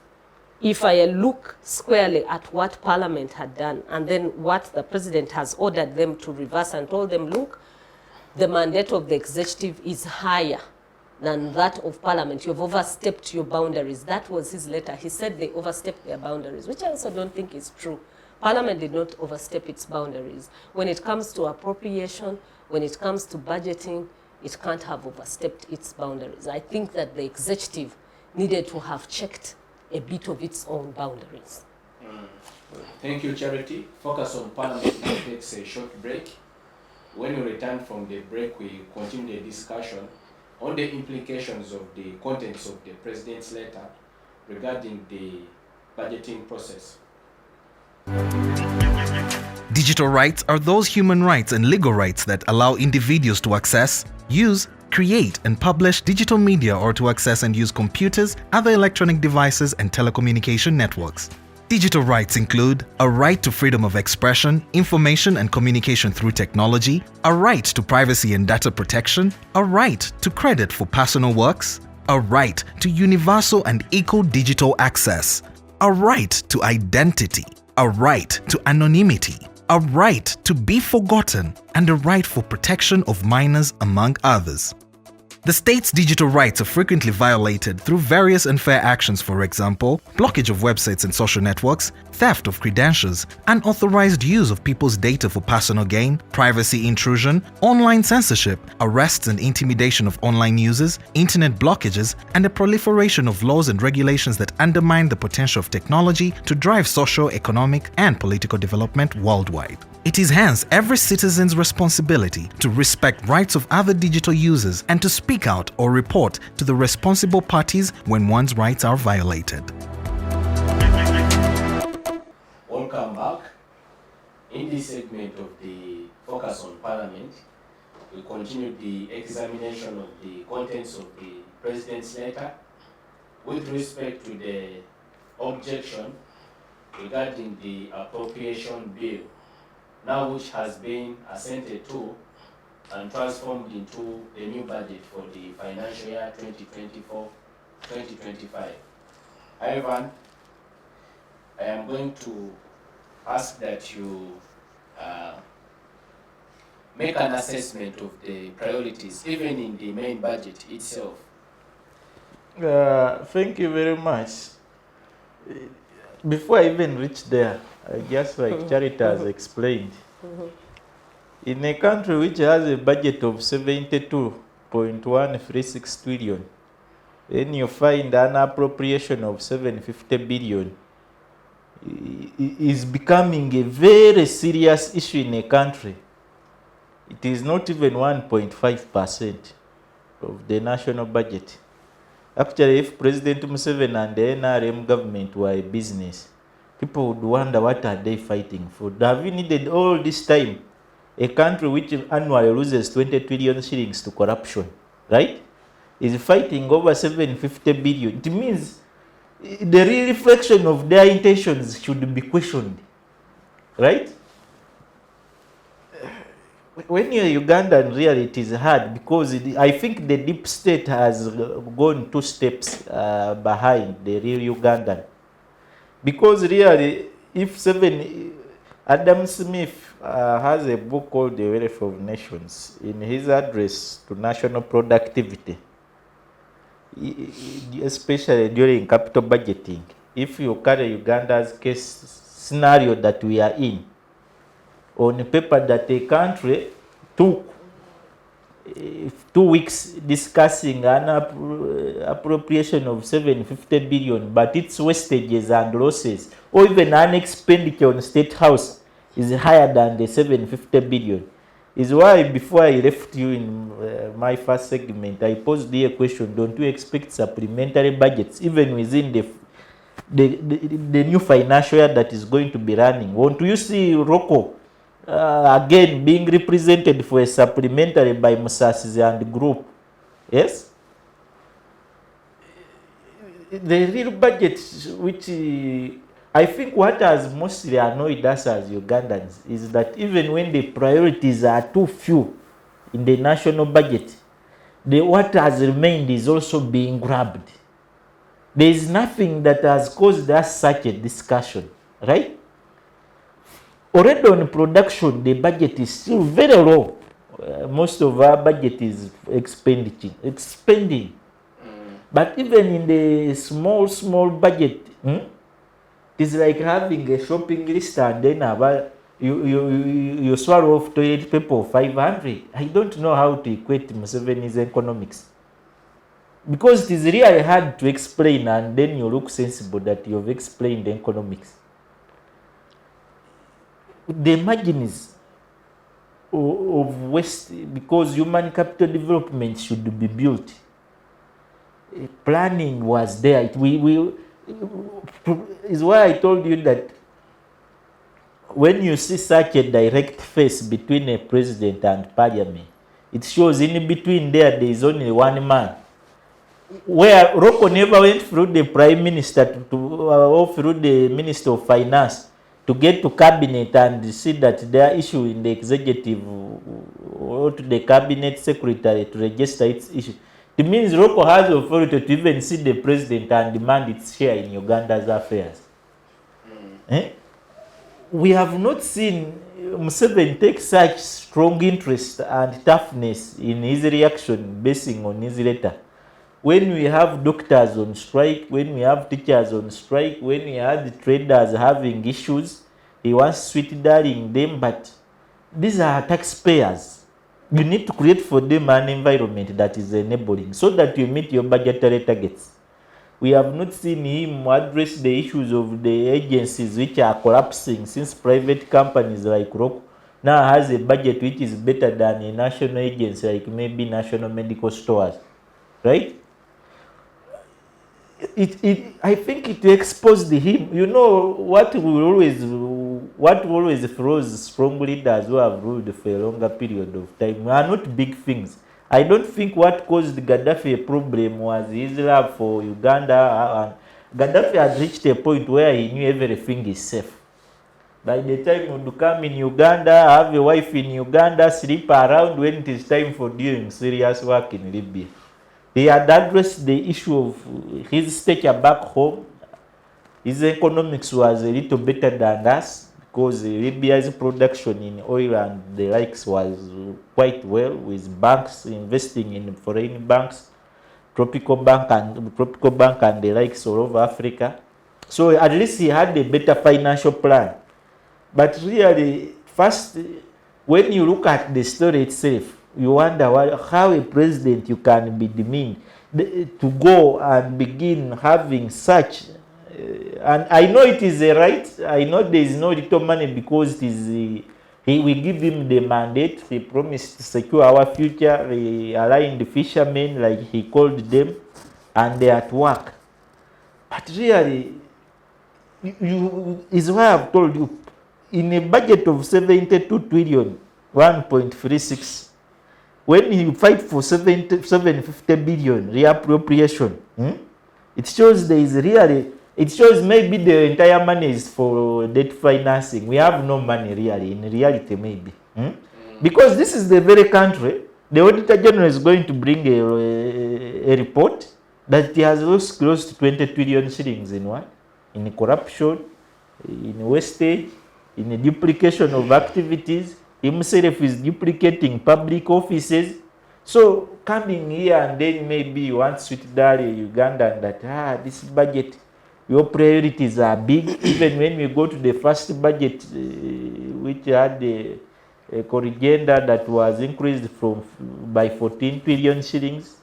if I look squarely at what Parliament had done and then what the President has ordered them to reverse and told them, look, the mandate of the executive is higher than that of Parliament. You've overstepped your boundaries. That was his letter. He said they overstepped their boundaries, which I also don't think is true. Parliament did not overstep its boundaries. When it comes to appropriation, when it comes to budgeting, it can't have overstepped its boundaries. I think that the executive needed to have checked a bit of its own boundaries. Thank you, Charity. Focus on Parliament now takes a short break. When we return from the break, we continue the discussion on the implications of the contents of the President's letter regarding the budgeting process. Digital rights are those human rights and legal rights that allow individuals to access, use, create and publish digital media or to access and use computers, other electronic devices and telecommunication networks. Digital rights include a right to freedom of expression, information and communication through technology, a right to privacy and data protection, a right to credit for personal works, a right to universal and equal digital access, a right to identity, a right to anonymity, a right to be forgotten, and a right for protection of minors, among others. The state's digital rights are frequently violated through various unfair actions, for example, blockage of websites and social networks, theft of credentials, unauthorized use of people's data for personal gain, privacy intrusion, online censorship, arrests and intimidation of online users, internet blockages, and the proliferation of laws and regulations that undermine the potential of technology to drive social, economic, and political development worldwide. It is hence every citizen's responsibility to respect rights of other digital users and to speak out or report to the responsible parties when one's rights are violated. Welcome back. In this segment of the Focus on Parliament, we continue the examination of the contents of the President's letter with respect to the objection regarding the appropriation bill, now which has been assented to and transformed into the new budget for the financial year 2024-2025. Ivan, I am going to ask that you make an assessment of the priorities, even in the main budget itself. Thank you very much. Before I even reach there, just like Charity has explained, in a country which has a budget of 72 0.136 trillion. Then you find an appropriation of 750 billion. Is becoming a very serious issue in a country. It is not even 1.5% of the national budget. Actually, if President Museveni and the NRM government were a business, people would wonder what are they fighting for. Have you needed all this time a country which annually loses 20 trillion shillings to corruption, right? Is fighting over 750 billion. It means the real reflection of their intentions should be questioned, right? When you're Ugandan, really it is hard because I think the deep state has gone 2 steps behind the real Ugandan. Because really, if Adam Smith has a book called The Wealth of Nations. In his address to national productivity, especially during capital budgeting, if you carry Uganda's case scenario that we are in, on paper that a country took 2 weeks discussing an appropriation of 750 billion, but its wastages and losses, or even an expenditure on State House, is higher than the 750 billion. Is why before I left you in my first segment, I posed the question: don't you expect supplementary budgets even within the new financial year that is going to be running? Won't you see Roko again being represented for a supplementary by Musasi's and group? Yes? The real budget, which I think what has mostly annoyed us as Ugandans, is that even when the priorities are too few in the national budget, what has remained is also being grabbed. There is nothing that has caused us such a discussion, right? Already on production, the budget is still very low. Most of our budget is expending. But even in the small budget, it's like having a shopping list and then you swallow off toilet paper 500. I don't know how to equate Museveni's economics. Because it is really hard to explain and then you look sensible that you've explained the economics. The margins of waste, because human capital development should be built. Planning was there. Is why I told you that when you see such a direct face between a president and parliament, it shows in between there is only one man. Where Roko never went through the prime minister or through the minister of finance to get to cabinet and see that their issue in the executive or to the cabinet secretary to register its issue. It means Roko has authority to even see the president and demand its share in Uganda's affairs. We have not seen Museveni take such strong interest and toughness in his reaction basing on his letter. When we have doctors on strike, when we have teachers on strike, when we have traders having issues, he wants sweet darling them, but these are taxpayers. You need to create for them an environment that is enabling so that you meet your budgetary targets. We have not seen him address the issues of the agencies which are collapsing, since private companies like Roku now has a budget which is better than a national agency like maybe National Medical Stores, right? I think it exposed him. You know what always throws strong leaders who have ruled for a longer period of time are not big things. I don't think what caused Gaddafi a problem was his love for Uganda. Gaddafi had reached a point where he knew everything is safe. By the time he would come in Uganda, have a wife in Uganda, sleep around when it is time for doing serious work in Libya. He had addressed the issue of his stature back home. His economics was a little better than us because Libya's production in oil and the likes was quite well, with banks investing in foreign banks, Tropical Bank and the likes all over Africa. So at least he had a better financial plan. But really, first, when you look at the story itself, you wonder how a president you can be demeaned to go and begin having such. And I know it is a right. I know there is no little money because it is. We give him the mandate. He promised to secure our future. He aligned the fishermen, like he called them, and they are at work. But really, is why I've told you, in a budget of 72 trillion, 1.36, when you fight for 750 billion reappropriation, it shows there is really. It shows maybe the entire money is for debt financing. We have no money really, in reality maybe. Because this is the very country, the Auditor General is going to bring a report that he has lost close to 20 trillion shillings in what? In corruption, in wastage, in the duplication of activities. Himself is duplicating public offices. So coming here and then maybe you want sweet daddy Uganda and that, this budget, your priorities are big. Even when we go to the first budget, which had a corrigenda that was increased by 14 trillion shillings,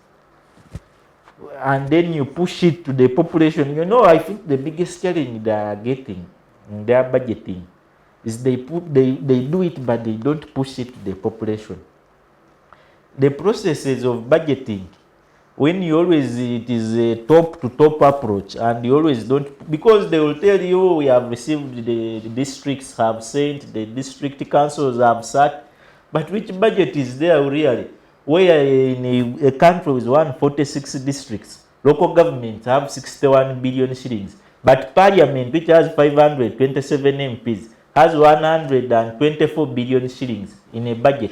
and then you push it to the population. You know, I think the biggest challenge they are getting in their budgeting is they do it, but they don't push it to the population. The processes of budgeting, when you always, it is a top-to-top approach, and you always don't, because they will tell you, we have received, the districts have sent, the district councils have sat, but which budget is there really? Where in a country with 146 districts, local governments have 61 billion shillings, but parliament, which has 527 MPs, has 124 billion shillings in a budget.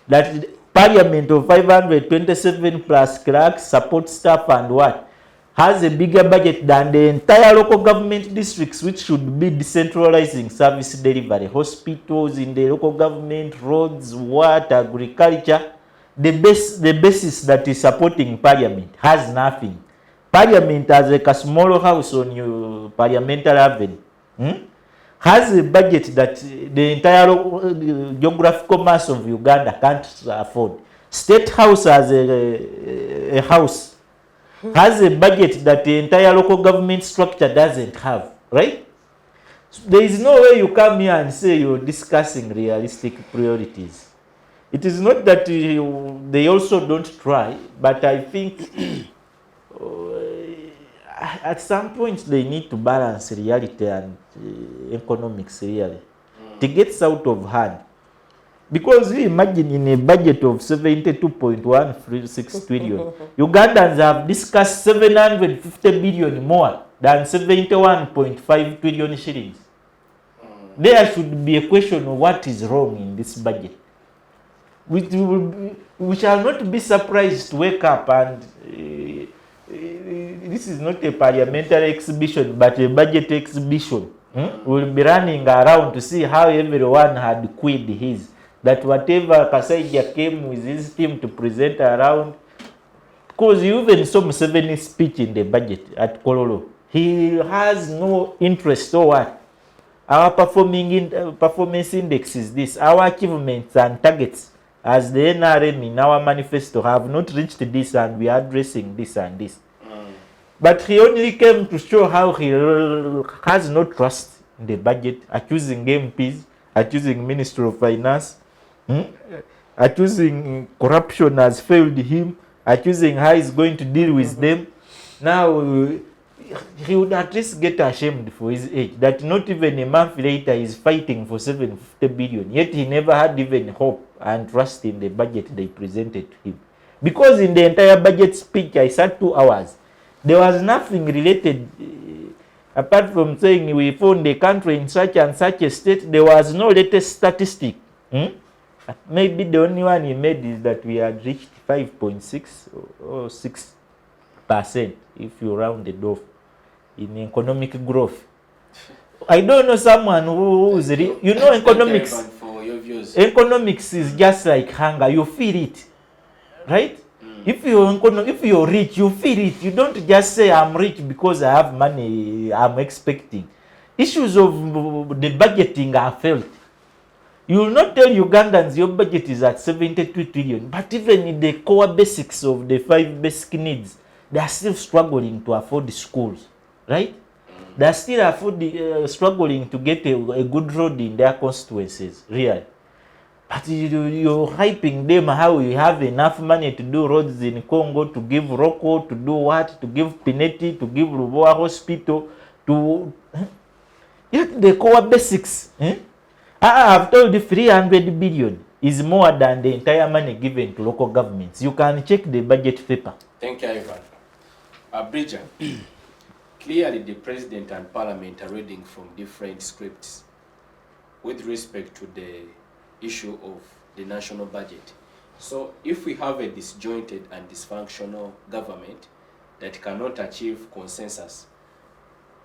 That parliament of 527 plus clerks, support staff and what, has a bigger budget than the entire local government districts, which should be decentralizing service delivery, hospitals in the local government, roads, water, agriculture. The basis that is supporting parliament has nothing. Parliament has like a small house on your parliamentary avenue. Has a budget that the entire geographical mass of Uganda can't afford. State House has a house, has a budget that the entire local government structure doesn't have, right? So there is no way you come here and say you're discussing realistic priorities. It is not that they also don't try, but I think at some point they need to balance reality and economics really. It gets out of hand. Because we imagine in a budget of 72.136 trillion, Ugandans have discussed 750 billion more than 71.5 trillion shillings. There should be a question of what is wrong in this budget. We shall not be surprised to wake up and this is not a parliamentary exhibition, but a budget exhibition. We'll be running around to see how everyone had quid his. That whatever Kasaija came with his team to present around, because you even saw Museveni's speech in the budget at Kololo. He has no interest or what. Our performance index is this. Our achievements and targets as the NRM in our manifesto have not reached this, and we are addressing this and this. But he only came to show how he has no trust in the budget, accusing MPs, accusing Minister of Finance, accusing corruption has failed him, accusing how he's going to deal with them. Now, he would at least get ashamed for his age, that not even a month later he's fighting for 750 billion, yet he never had even hope and trust in the budget they presented to him. Because in the entire budget speech, I sat 2 hours. There was nothing related, apart from saying we found the country in such and such a state. There was no latest statistic. Maybe the only one he made is that we had reached 5.6 or 6%, if you round it off, in economic growth. I don't know someone who is, you know, economics. Economics is just like hunger. You feel it, right? If you're rich, you feel it. You don't just say I'm rich because I have money I'm expecting. Issues of the budgeting are felt. You will not tell Ugandans your budget is at 72 trillion, but even in the core basics of the 5 basic needs, they are still struggling to afford schools, right? They are still struggling to get a good road in their constituencies, really. But you're hyping them how you have enough money to do roads in Congo, to give Roko, to do what, to give Pineti, to give Ruboa Hospital, to... Yet the core basics, I've told you 300 billion is more than the entire money given to local governments. You can check the budget paper. Thank you, Ivan. Bridger, clearly the President and Parliament are reading from different scripts with respect to the issue of the national budget. So if we have a disjointed and dysfunctional government that cannot achieve consensus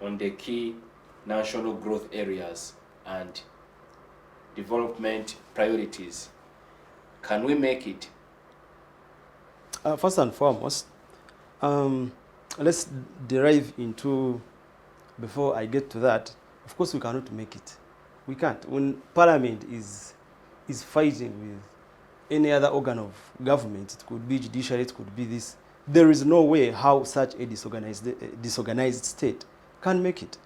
on the key national growth areas and development priorities, can we make it? First and foremost, let's derive into, before I get to that, of course we cannot make it. We can't. When Parliament is fighting with any other organ of government, it could be judiciary, it could be this, there is no way how such a disorganized state can make it.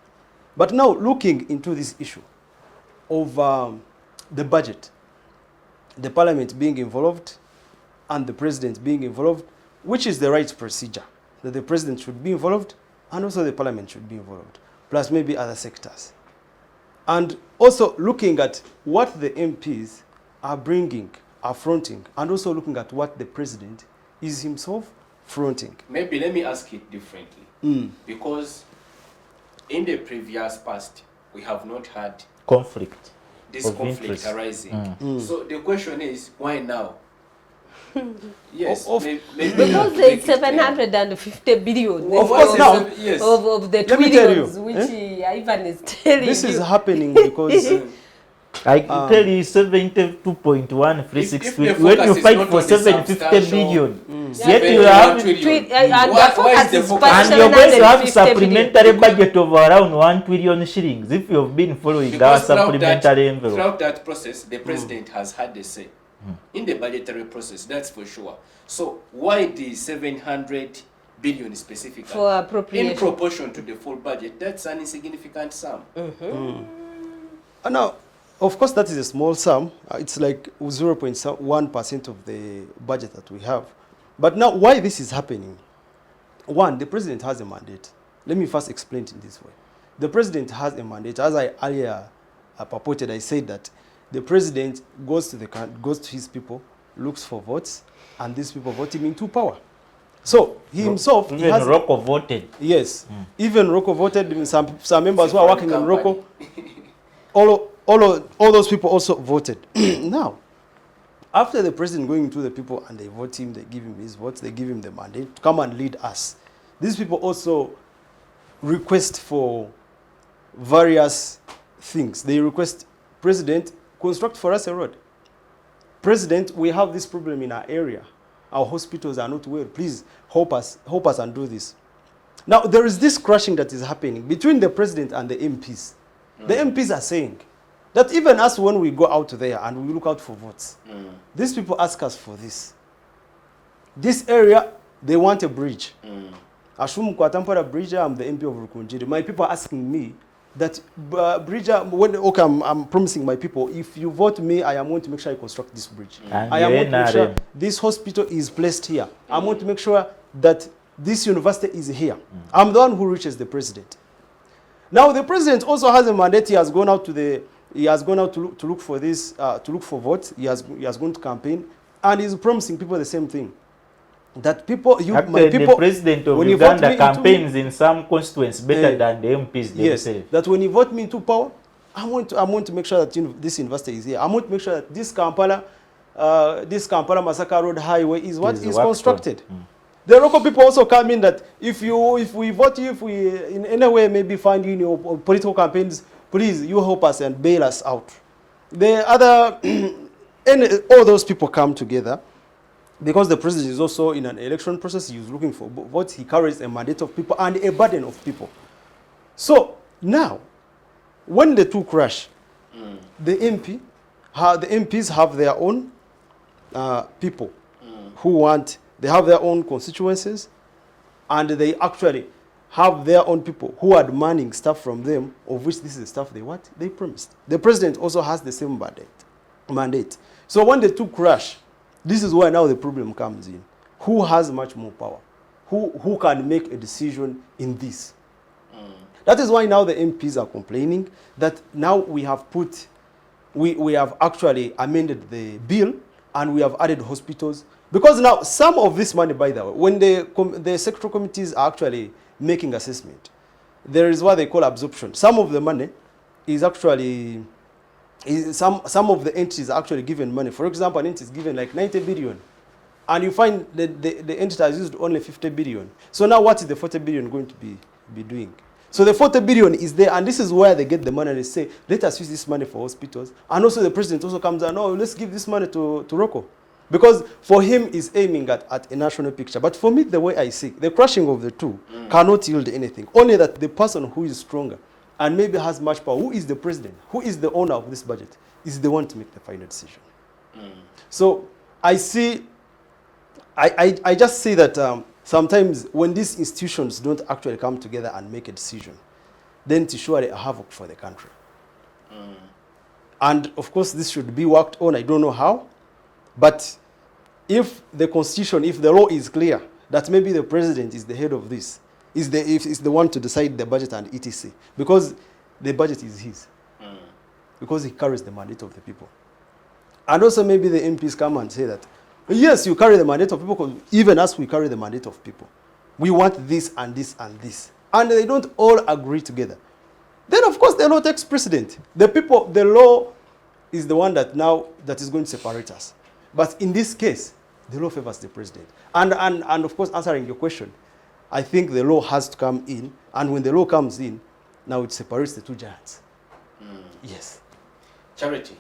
But now looking into this issue of the budget, the Parliament being involved and the President being involved, which is the right procedure, that the President should be involved and also the Parliament should be involved, plus maybe other sectors. And also looking at what the MPs are bringing, are fronting, and also looking at what the President is himself fronting. Maybe let me ask it differently. Because in the previous past, we have not had Conflict. this Of conflict interest. arising. So the question is, why now? Yes, Of- maybe Because make there's it clear. 750 billion Of course, now, yes. of the Let me tell you, trillions which Ivan is telling This you. is happening because I can tell you 72.1 free If- if 6 the when focus you is fight not for on the 750 substantial- billion, Yeah, yet you 71 have, trillion. And Why the focus is the is focus- and you're going to have 750 supplementary billion. budget of around 1 trillion shillings if you've been following our Because supplementary envelope. throughout that process, the President has had a say in the budgetary process, that's for sure. So why the 700 billion specifically? For appropriation. In proportion to the full budget, that's an insignificant sum. And now, of course, that is a small sum. It's like 0.1% of the budget that we have. But now, why this is happening? One, the President has a mandate. Let me first explain it in this way. The President has a mandate. As I earlier purported, I said that the President goes to his people, looks for votes, and these people vote him into power. So he himself, he Even has, Rocco voted. yes, even Rocco voted. Even some members who are working in Company. Rocco, all those people also voted. Now, after the President going to the people and they vote him, they give him his votes, they give him the mandate to come and lead us. These people also request for various things. They request, President, construct for us a road. President, we have this problem in our area. Our hospitals are not well. Please help us and do this. Now, there is this clashing that is happening between the President and the MPs. The MPs are saying that even us, when we go out there and we look out for votes, these people ask us for this. This area, they want a bridge. Ashum Kwatampara Bridge, I'm the MP of Rukunjiri. My people are asking me that bridge, okay, I'm promising my people, if you vote me, I am going to make sure I construct this bridge. And I am going to make sure NRM. this hospital is placed here. I'm going to make sure that this university is here. I'm the one who reaches the President. Now the President also has a mandate. He has gone out to look for this, to look for votes. He has gone to campaign, and he's promising people the same thing. That people, my Actually, people, the president of when you vote Uganda me into- campaigns in some constituents better Eh, than the MPs yes, themselves. that when you vote me into power, I want to make sure that this investor is here. I want to make sure that this Kampala Masaka Road Highway is what Is is worked on. constructed. The local people also come in that if we vote you, if we in any way maybe find you in your political campaigns, please you help us and bail us out. The other, and all those people come together because the president is also in an election process. He's looking for votes. He carries a mandate of people and a burden of people. So now, when the two crash, the MP the MPs have their own people who they have their own constituencies, and they actually have their own people who are demanding stuff from them, of which this is the stuff they promised. The president also has the same mandate. So when the two crash, this is where now the problem comes in. Who has much more power? Who can make a decision in this? That is why now the MPs are complaining that now we have we have actually amended the bill and we have added hospitals. Because now some of this money, by the way, when the sectoral committees are actually making assessment, there is what they call absorption. Some of the money is actually, some of the entities are actually given money. For example, an entity is given like 90 billion. And you find that the entity has used only 50 billion. So now what is the 40 billion going to be doing? So the 40 billion is there, and this is where they get the money, and they say, let us use this money for hospitals. And also the president also comes and, oh, let's give this money to Rocco. Because for him, he's aiming at a national picture. But for me, the way I see, the crushing of the two cannot yield anything. Only that the person who is stronger and maybe has much power, who is the president, who is the owner of this budget, is the one to make the final decision. So I see, I just see that sometimes when these institutions don't actually come together and make a decision, then it's surely a havoc for the country. And of course, this should be worked on. I don't know how. But if the constitution, if the law is clear that maybe the president is the head of this, is the one to decide the budget and etc., because the budget is his, because he carries the mandate of the people. And also maybe the MPs come and say that, yes, you carry the mandate of people, because even us, we carry the mandate of people. We want this and this and this. And they don't all agree together. Then of course the law takes precedent. The law is the one that is going to separate us. But in this case, the law favors the president. And of course, answering your question, I think the law has to come in. And when the law comes in, now it separates the two giants. Yes. Charity,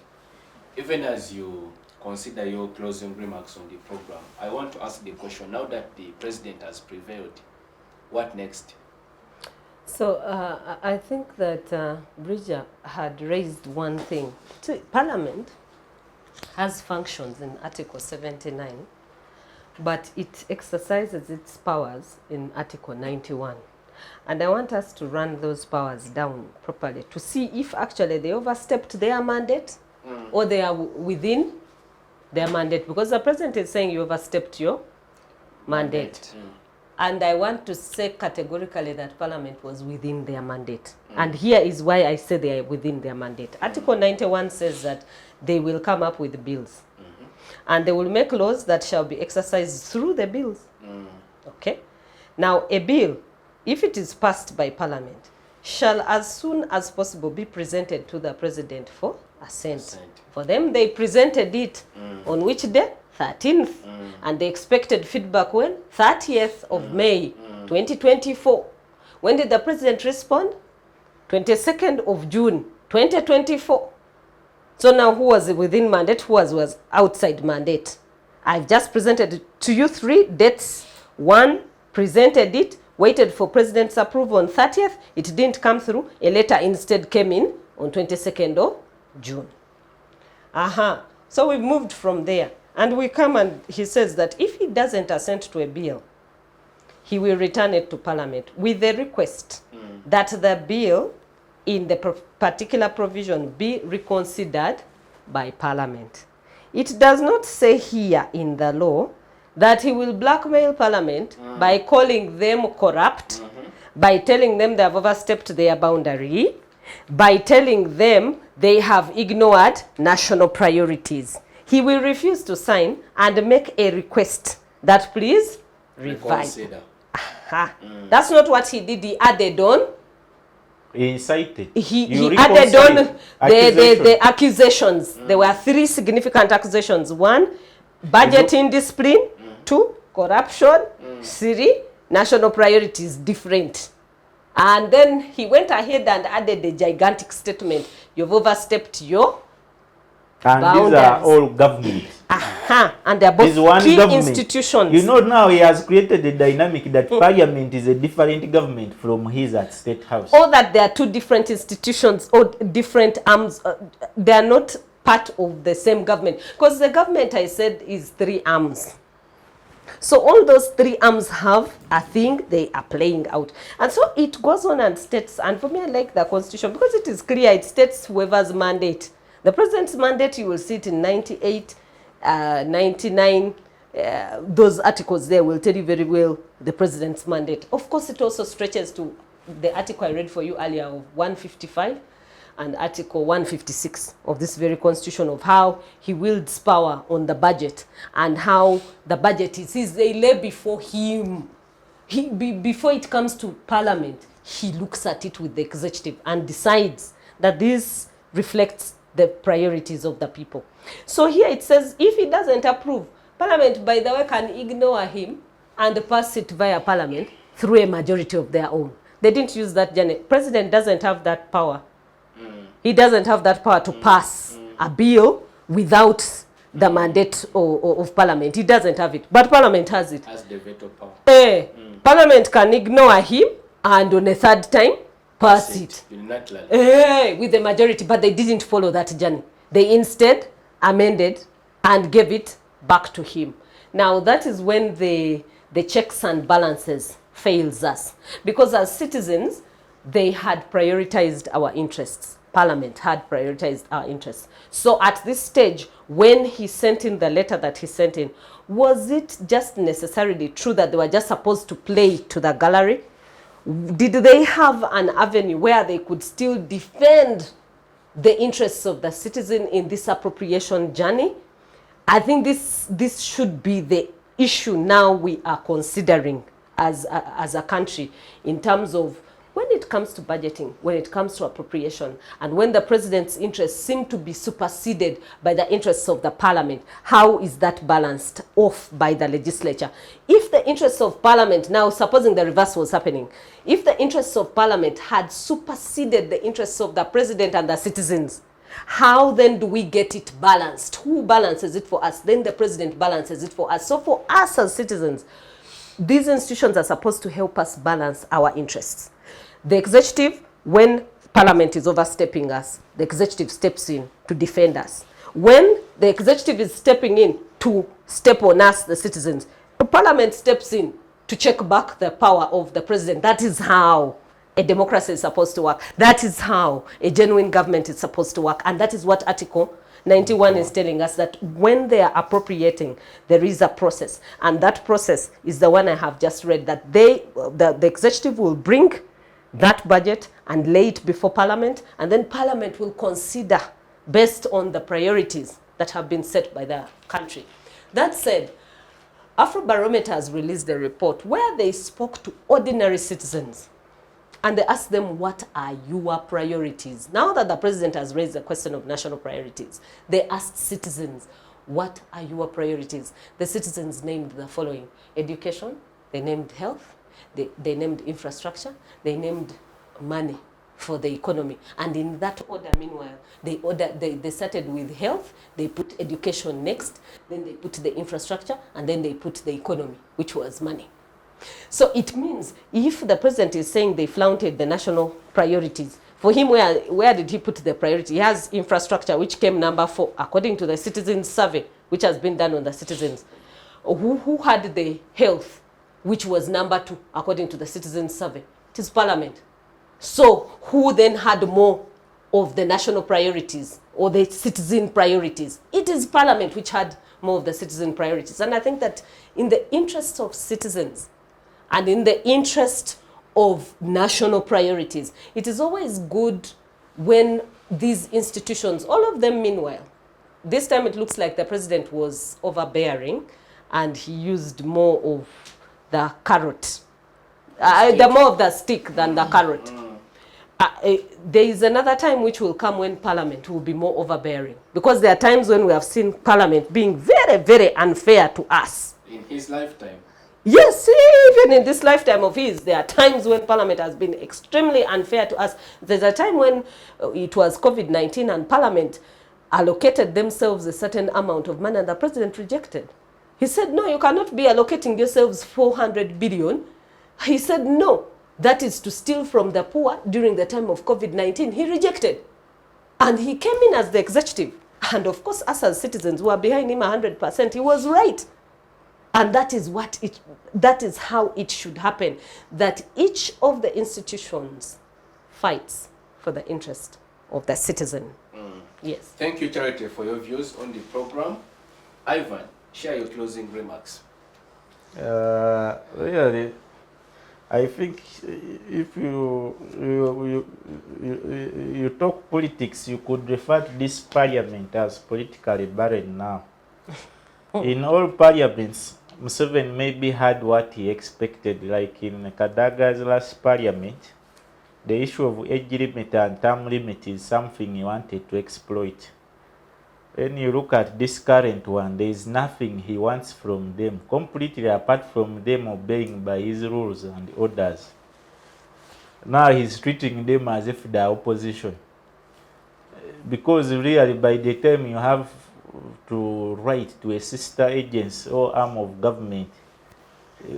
even as you consider your closing remarks on the program, I want to ask the question, now that the president has prevailed, what next? So I think that Bridger had raised one thing. Parliament has functions in Article 79, but it exercises its powers in Article 91. And I want us to run those powers down properly to see if actually they overstepped their mandate or they are within their mandate. Because the president is saying you overstepped your mandate. And I want to say categorically that Parliament was within their mandate. And here is why I say they are within their mandate. Article 91 says that they will come up with bills. And they will make laws that shall be exercised through the bills. Okay? Now, a bill, if it is passed by Parliament, shall as soon as possible be presented to the president for assent. For them, they presented it on which day? 13th. And they expected feedback when? 30th of May, 2024. When did the president respond? 22nd of June, 2024. So now who was within mandate, who was outside mandate? I've just presented to you 3 dates. One, presented it, waited for president's approval on 30th. It didn't come through. A letter instead came in on 22nd of June. So we moved from there. And we come and he says that if he doesn't assent to a bill, he will return it to Parliament with the request that the bill in the particular provision be reconsidered by Parliament. It does not say here in the law that he will blackmail Parliament by calling them corrupt, by telling them they have overstepped their boundary, by telling them they have ignored national priorities. He will refuse to sign and make a request that please revise. That's not what he did. He added on. He incited. He added on the accusations. There were 3 significant accusations. 1, budgeting discipline. 2, corruption. 3, national priorities different. And then he went ahead and added a gigantic statement. You've overstepped your and boundaries. These are all government. And they're both key institutions. You know, now he has created a dynamic that Parliament is a different government from his at State House. Or that there are 2 different institutions or different arms. They are not part of the same government. Because the government, I said, is 3 arms. So all those 3 arms have a thing they are playing out. And so it goes on and states, and for me I like the constitution because it is clear, it states whoever's mandate. The president's mandate, you will see it in 98, 99, those articles there will tell you very well the president's mandate. Of course, it also stretches to the article I read for you earlier of 155 and Article 156 of this very constitution of how he wields power on the budget and how the budget is they lay before him. Before it comes to parliament, he looks at it with the executive and decides that this reflects the priorities of the people. So here it says if he doesn't approve, parliament, by the way, can ignore him and pass it via parliament through a majority of their own. They didn't use that. President doesn't have that power. He doesn't have that power to pass a bill without the mandate of parliament. He doesn't have it, but parliament has it. Has the veto power. Parliament can ignore him and on a 3rd time pass it. With the majority, but they didn't follow that journey. They instead amended and gave it back to him. Now that is when the checks and balances fails us, because as citizens they had prioritized our interests. Parliament had prioritized our interests. So at this stage, when he sent in the letter that he sent in, was it just necessarily true that they were just supposed to play to the gallery? Did they have an avenue where they could still defend the interests of the citizen in this appropriation journey? I think this should be the issue now we are considering as a country in terms of when it comes to budgeting, when it comes to appropriation, and when the president's interests seem to be superseded by the interests of the parliament, how is that balanced off by the legislature? If the interests of parliament, now supposing the reverse was happening, if the interests of parliament had superseded the interests of the president and the citizens, how then do we get it balanced? Who balances it for us? Then the president balances it for us. So for us as citizens, these institutions are supposed to help us balance our interests. The executive, when parliament is overstepping us, the executive steps in to defend us. When the executive is stepping in to step on us, the citizens, the parliament steps in to check back the power of the president. That is how a democracy is supposed to work. That is how a genuine government is supposed to work. And that is what Article 91 is telling us, that when they are appropriating, there is a process. And that process is the one I have just read, that the executive will bring that budget and lay it before parliament, and then parliament will consider based on the priorities that have been set by the country. That said, Afrobarometer has released a report where they spoke to ordinary citizens and they asked them, what are your priorities? Now that the president has raised the question of national priorities, they asked citizens, what are your priorities? The citizens named the following: education, they named health, they named infrastructure, they named money for the economy. And in that order, meanwhile, they started with health, they put education next, then they put the infrastructure, and then they put the economy, which was money. So it means if the president is saying they flaunted the national priorities, for him, where did he put the priority? He has infrastructure, which came number 4, according to the citizens survey, which has been done on the citizens. Who had the health, which was number 2, according to the citizens survey? It is parliament. So who then had more of the national priorities or the citizen priorities? It is parliament which had more of the citizen priorities. And I think that in the interest of citizens and in the interest of national priorities, it is always good when these institutions, all of them meanwhile, this time it looks like the president was overbearing and he used more of the carrot, the more of the stick than the carrot. There is another time which will come when parliament will be more overbearing, because there are times when we have seen parliament being very, very unfair to us. In his lifetime? Yes, even in this lifetime of his, there are times when parliament has been extremely unfair to us. There's a time when it was COVID-19 and parliament allocated themselves a certain amount of money and the president rejected. He said, no, you cannot be allocating yourselves 400 billion. He said, no, that is to steal from the poor during the time of COVID-19. He rejected. And he came in as the executive And of course, us as citizens who are behind him 100%, he was right. And that is how it should happen, that each of the institutions fights for the interest of the citizen. Yes. Thank you, Charity, for your views on the program. Ivan, share your closing remarks. Really, I think if you talk politics, you could refer to this parliament as politically barren now. In all parliaments, Museveni maybe had what he expected, like in Kadaga's last parliament. The issue of age limit and term limit is something he wanted to exploit. When you look at this current one, there is nothing he wants from them, completely apart from them obeying by his rules and orders. Now he's treating them as if they are opposition. Because really, by the time you have to write to a sister agency or arm of government,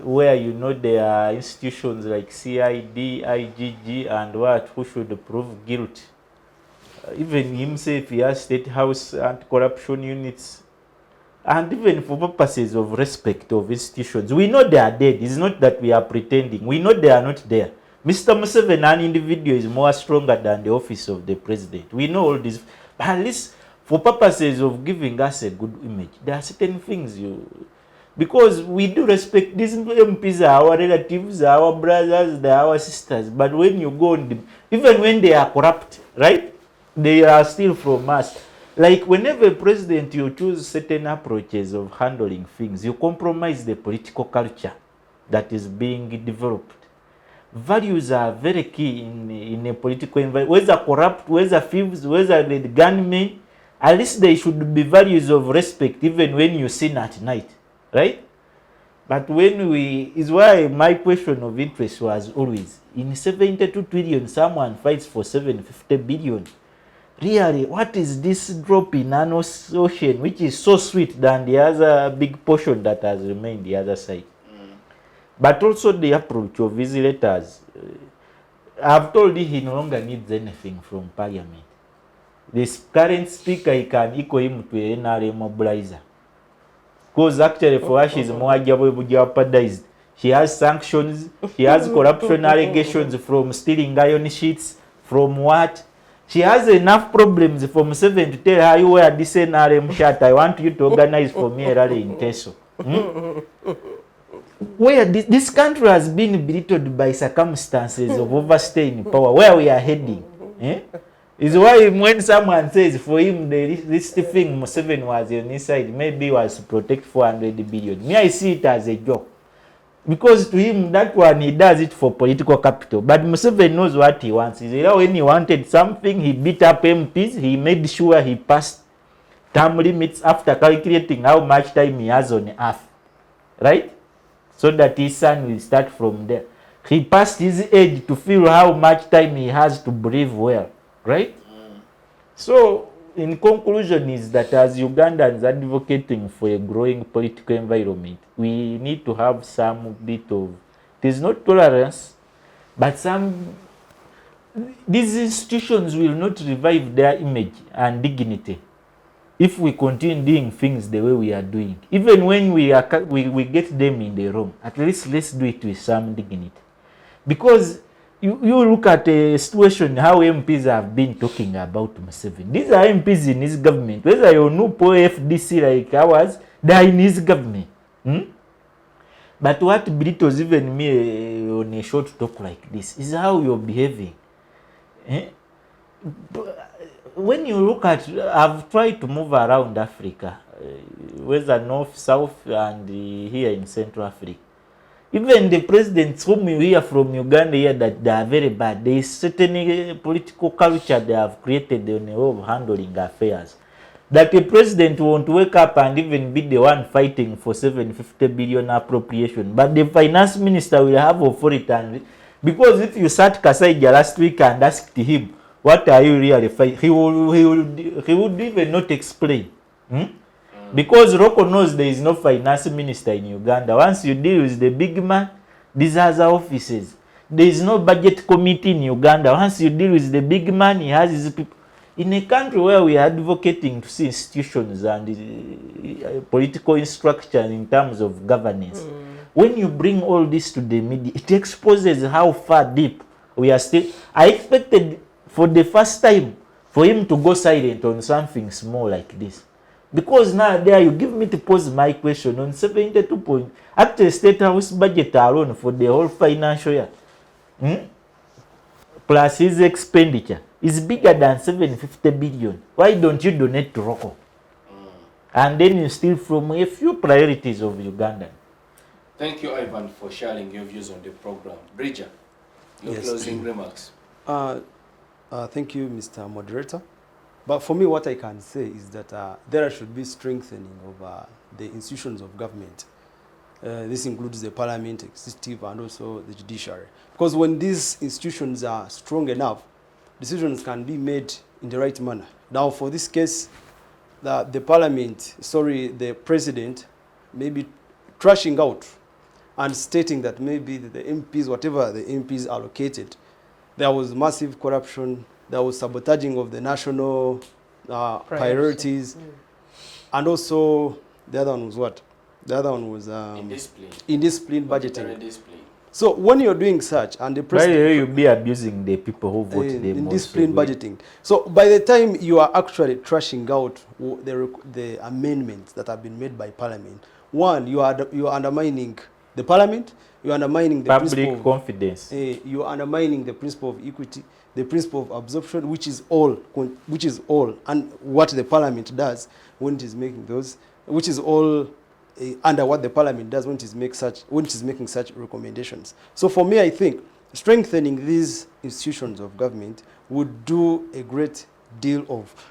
where you know there are institutions like CID, IGG, and who should prove guilt. Even himself, he has State House anti-corruption units. And even for purposes of respect of institutions, we know they are dead. It's not that we are pretending. We know they are not there. Mr. Museveni, an individual, is more stronger than the office of the president. We know all this. But at least for purposes of giving us a good image, there are certain things because we do respect these MPs, are our relatives, our brothers, they are our sisters. But when you go on them, even when they are corrupt, right, they are still from us. Like whenever a president, you choose certain approaches of handling things, you compromise the political culture that is being developed. Values are very key in a political environment. Whether corrupt, whether thieves, whether the gunmen, at least there should be values of respect even when you sin at night. Right? But is why my question of interest was always, in 72 trillion, someone fights for 750 billion. Really, what is this drop in an ocean, which is so sweet than the other big portion that has remained the other side? But also the approach of his letters. I've told him he no longer needs anything from parliament. This current speaker, he can equal him to a NRA mobilizer. Because actually for her, she's more jeopardized. She has sanctions, she has corruption allegations from stealing iron sheets, from what? She has enough problems for Museveni to tell her, you wear this NRM shirt, I want you to organize for me a rally in Teso. Where this country has been belittled by circumstances of overstaying power, where we are heading. Is why when someone says for him this thing Museveni was on his side, maybe he was to protect 400 billion. Me, I see it as a joke. Because to him, that one, he does it for political capital. But Museveni knows what he wants. When he wanted something, he beat up MPs, he made sure he passed term limits after calculating how much time he has on earth. Right? So that his son will start from there. He passed his age to feel how much time he has to breathe well. Right? So, in conclusion is that as Ugandans advocating for a growing political environment, we need to have some bit of, it is not tolerance, but these institutions will not revive their image and dignity if we continue doing things the way we are doing. Even when we get them in the wrong, at least let's do it with some dignity. Because you look at a situation how MPs have been talking about Museveni. These are MPs in his government. Whether you know FDC like ours, they are in his government. But what belittles even me on a short talk like this is how you're behaving. When you look at, I've tried to move around Africa, whether north, south, and here in Central Africa. Even the presidents whom you hear from Uganda here that they are very bad, there is certain political culture they have created in the way of handling affairs. That a president won't wake up and even be the one fighting for 750 billion appropriation, but the finance minister will have authority. And because if you sat Kasaija last week and asked him, what are you really fighting? He would even not explain. Because Roko knows there is no finance minister in Uganda. Once you deal with the big man, these other offices. There is no budget committee in Uganda. Once you deal with the big man, he has his people. In a country where we are advocating to see institutions and political structure in terms of governance, when you bring all this to the media, it exposes how far deep we are still. I expected for the first time for him to go silent on something small like this. Because now there you give me to pose my question on 72 points. Actually, State House budget alone for the whole financial year, plus his expenditure, is bigger than 750 billion. Why don't you donate to Rocco? And then you steal from a few priorities of Uganda. Thank you, Ivan, for sharing your views on the program. Bridger, your closing remarks. Thank you, Mr. Moderator. But for me, what I can say is that there should be strengthening of the institutions of government. This includes the parliament, executive, and also the judiciary. Because when these institutions are strong enough, decisions can be made in the right manner. Now, for this case, the parliament, the president, may be trashing out and stating that maybe the MPs, whatever the MPs allocated, there was massive corruption, there was sabotaging of the national priorities, and also the other one was what? The other one was indisciplined budgeting. So when you're doing such, and the president, you'll be abusing the people who vote them. Indisciplined budgeting. So by the time you are actually trashing out the amendments that have been made by Parliament, one, you are undermining the Parliament. You are undermining the public confidence. You are undermining the principle of equity, the principle of absorption, which is all, and what the Parliament does when it is making those, which is all under what the Parliament does when it is making such recommendations. So for me, I think strengthening these institutions of government would do a great deal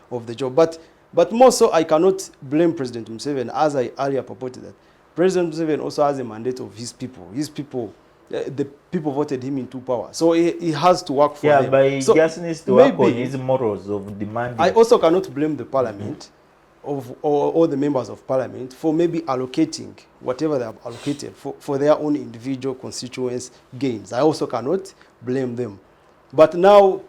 of the job. But more so, I cannot blame President Museveni, as I earlier purported that President Museveni also has a mandate of his people. His people, the people voted him into power. So he has to work for them. Yeah, but he just needs to work on his morals of demanding. I also cannot blame the Parliament or the members of Parliament for maybe allocating whatever they have allocated for their own individual constituents gains. I also cannot blame them. But now,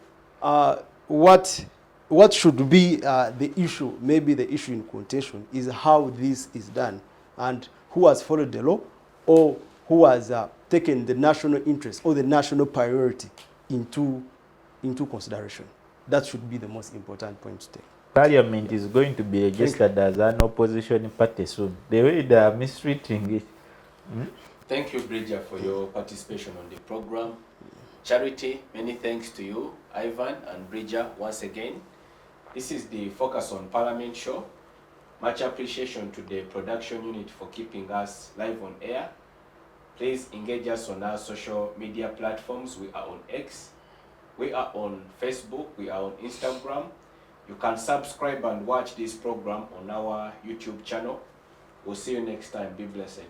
what should be the issue, maybe the issue in contention, is how this is done and who has followed the law or who has taken the national interest or the national priority into consideration. That should be the most important point to take. Parliament is going to be registered as an opposition party soon. The way they are mistreating it. Thank you, Bridger, for your participation on the program. Charity, many thanks to you, Ivan and Bridger, once again. This is the Focus on Parliament show. Much appreciation to the production unit for keeping us live on air. Please engage us on our social media platforms. We are on X, we are on Facebook, we are on Instagram. You can subscribe and watch this program on our YouTube channel. We'll see you next time. Be blessed.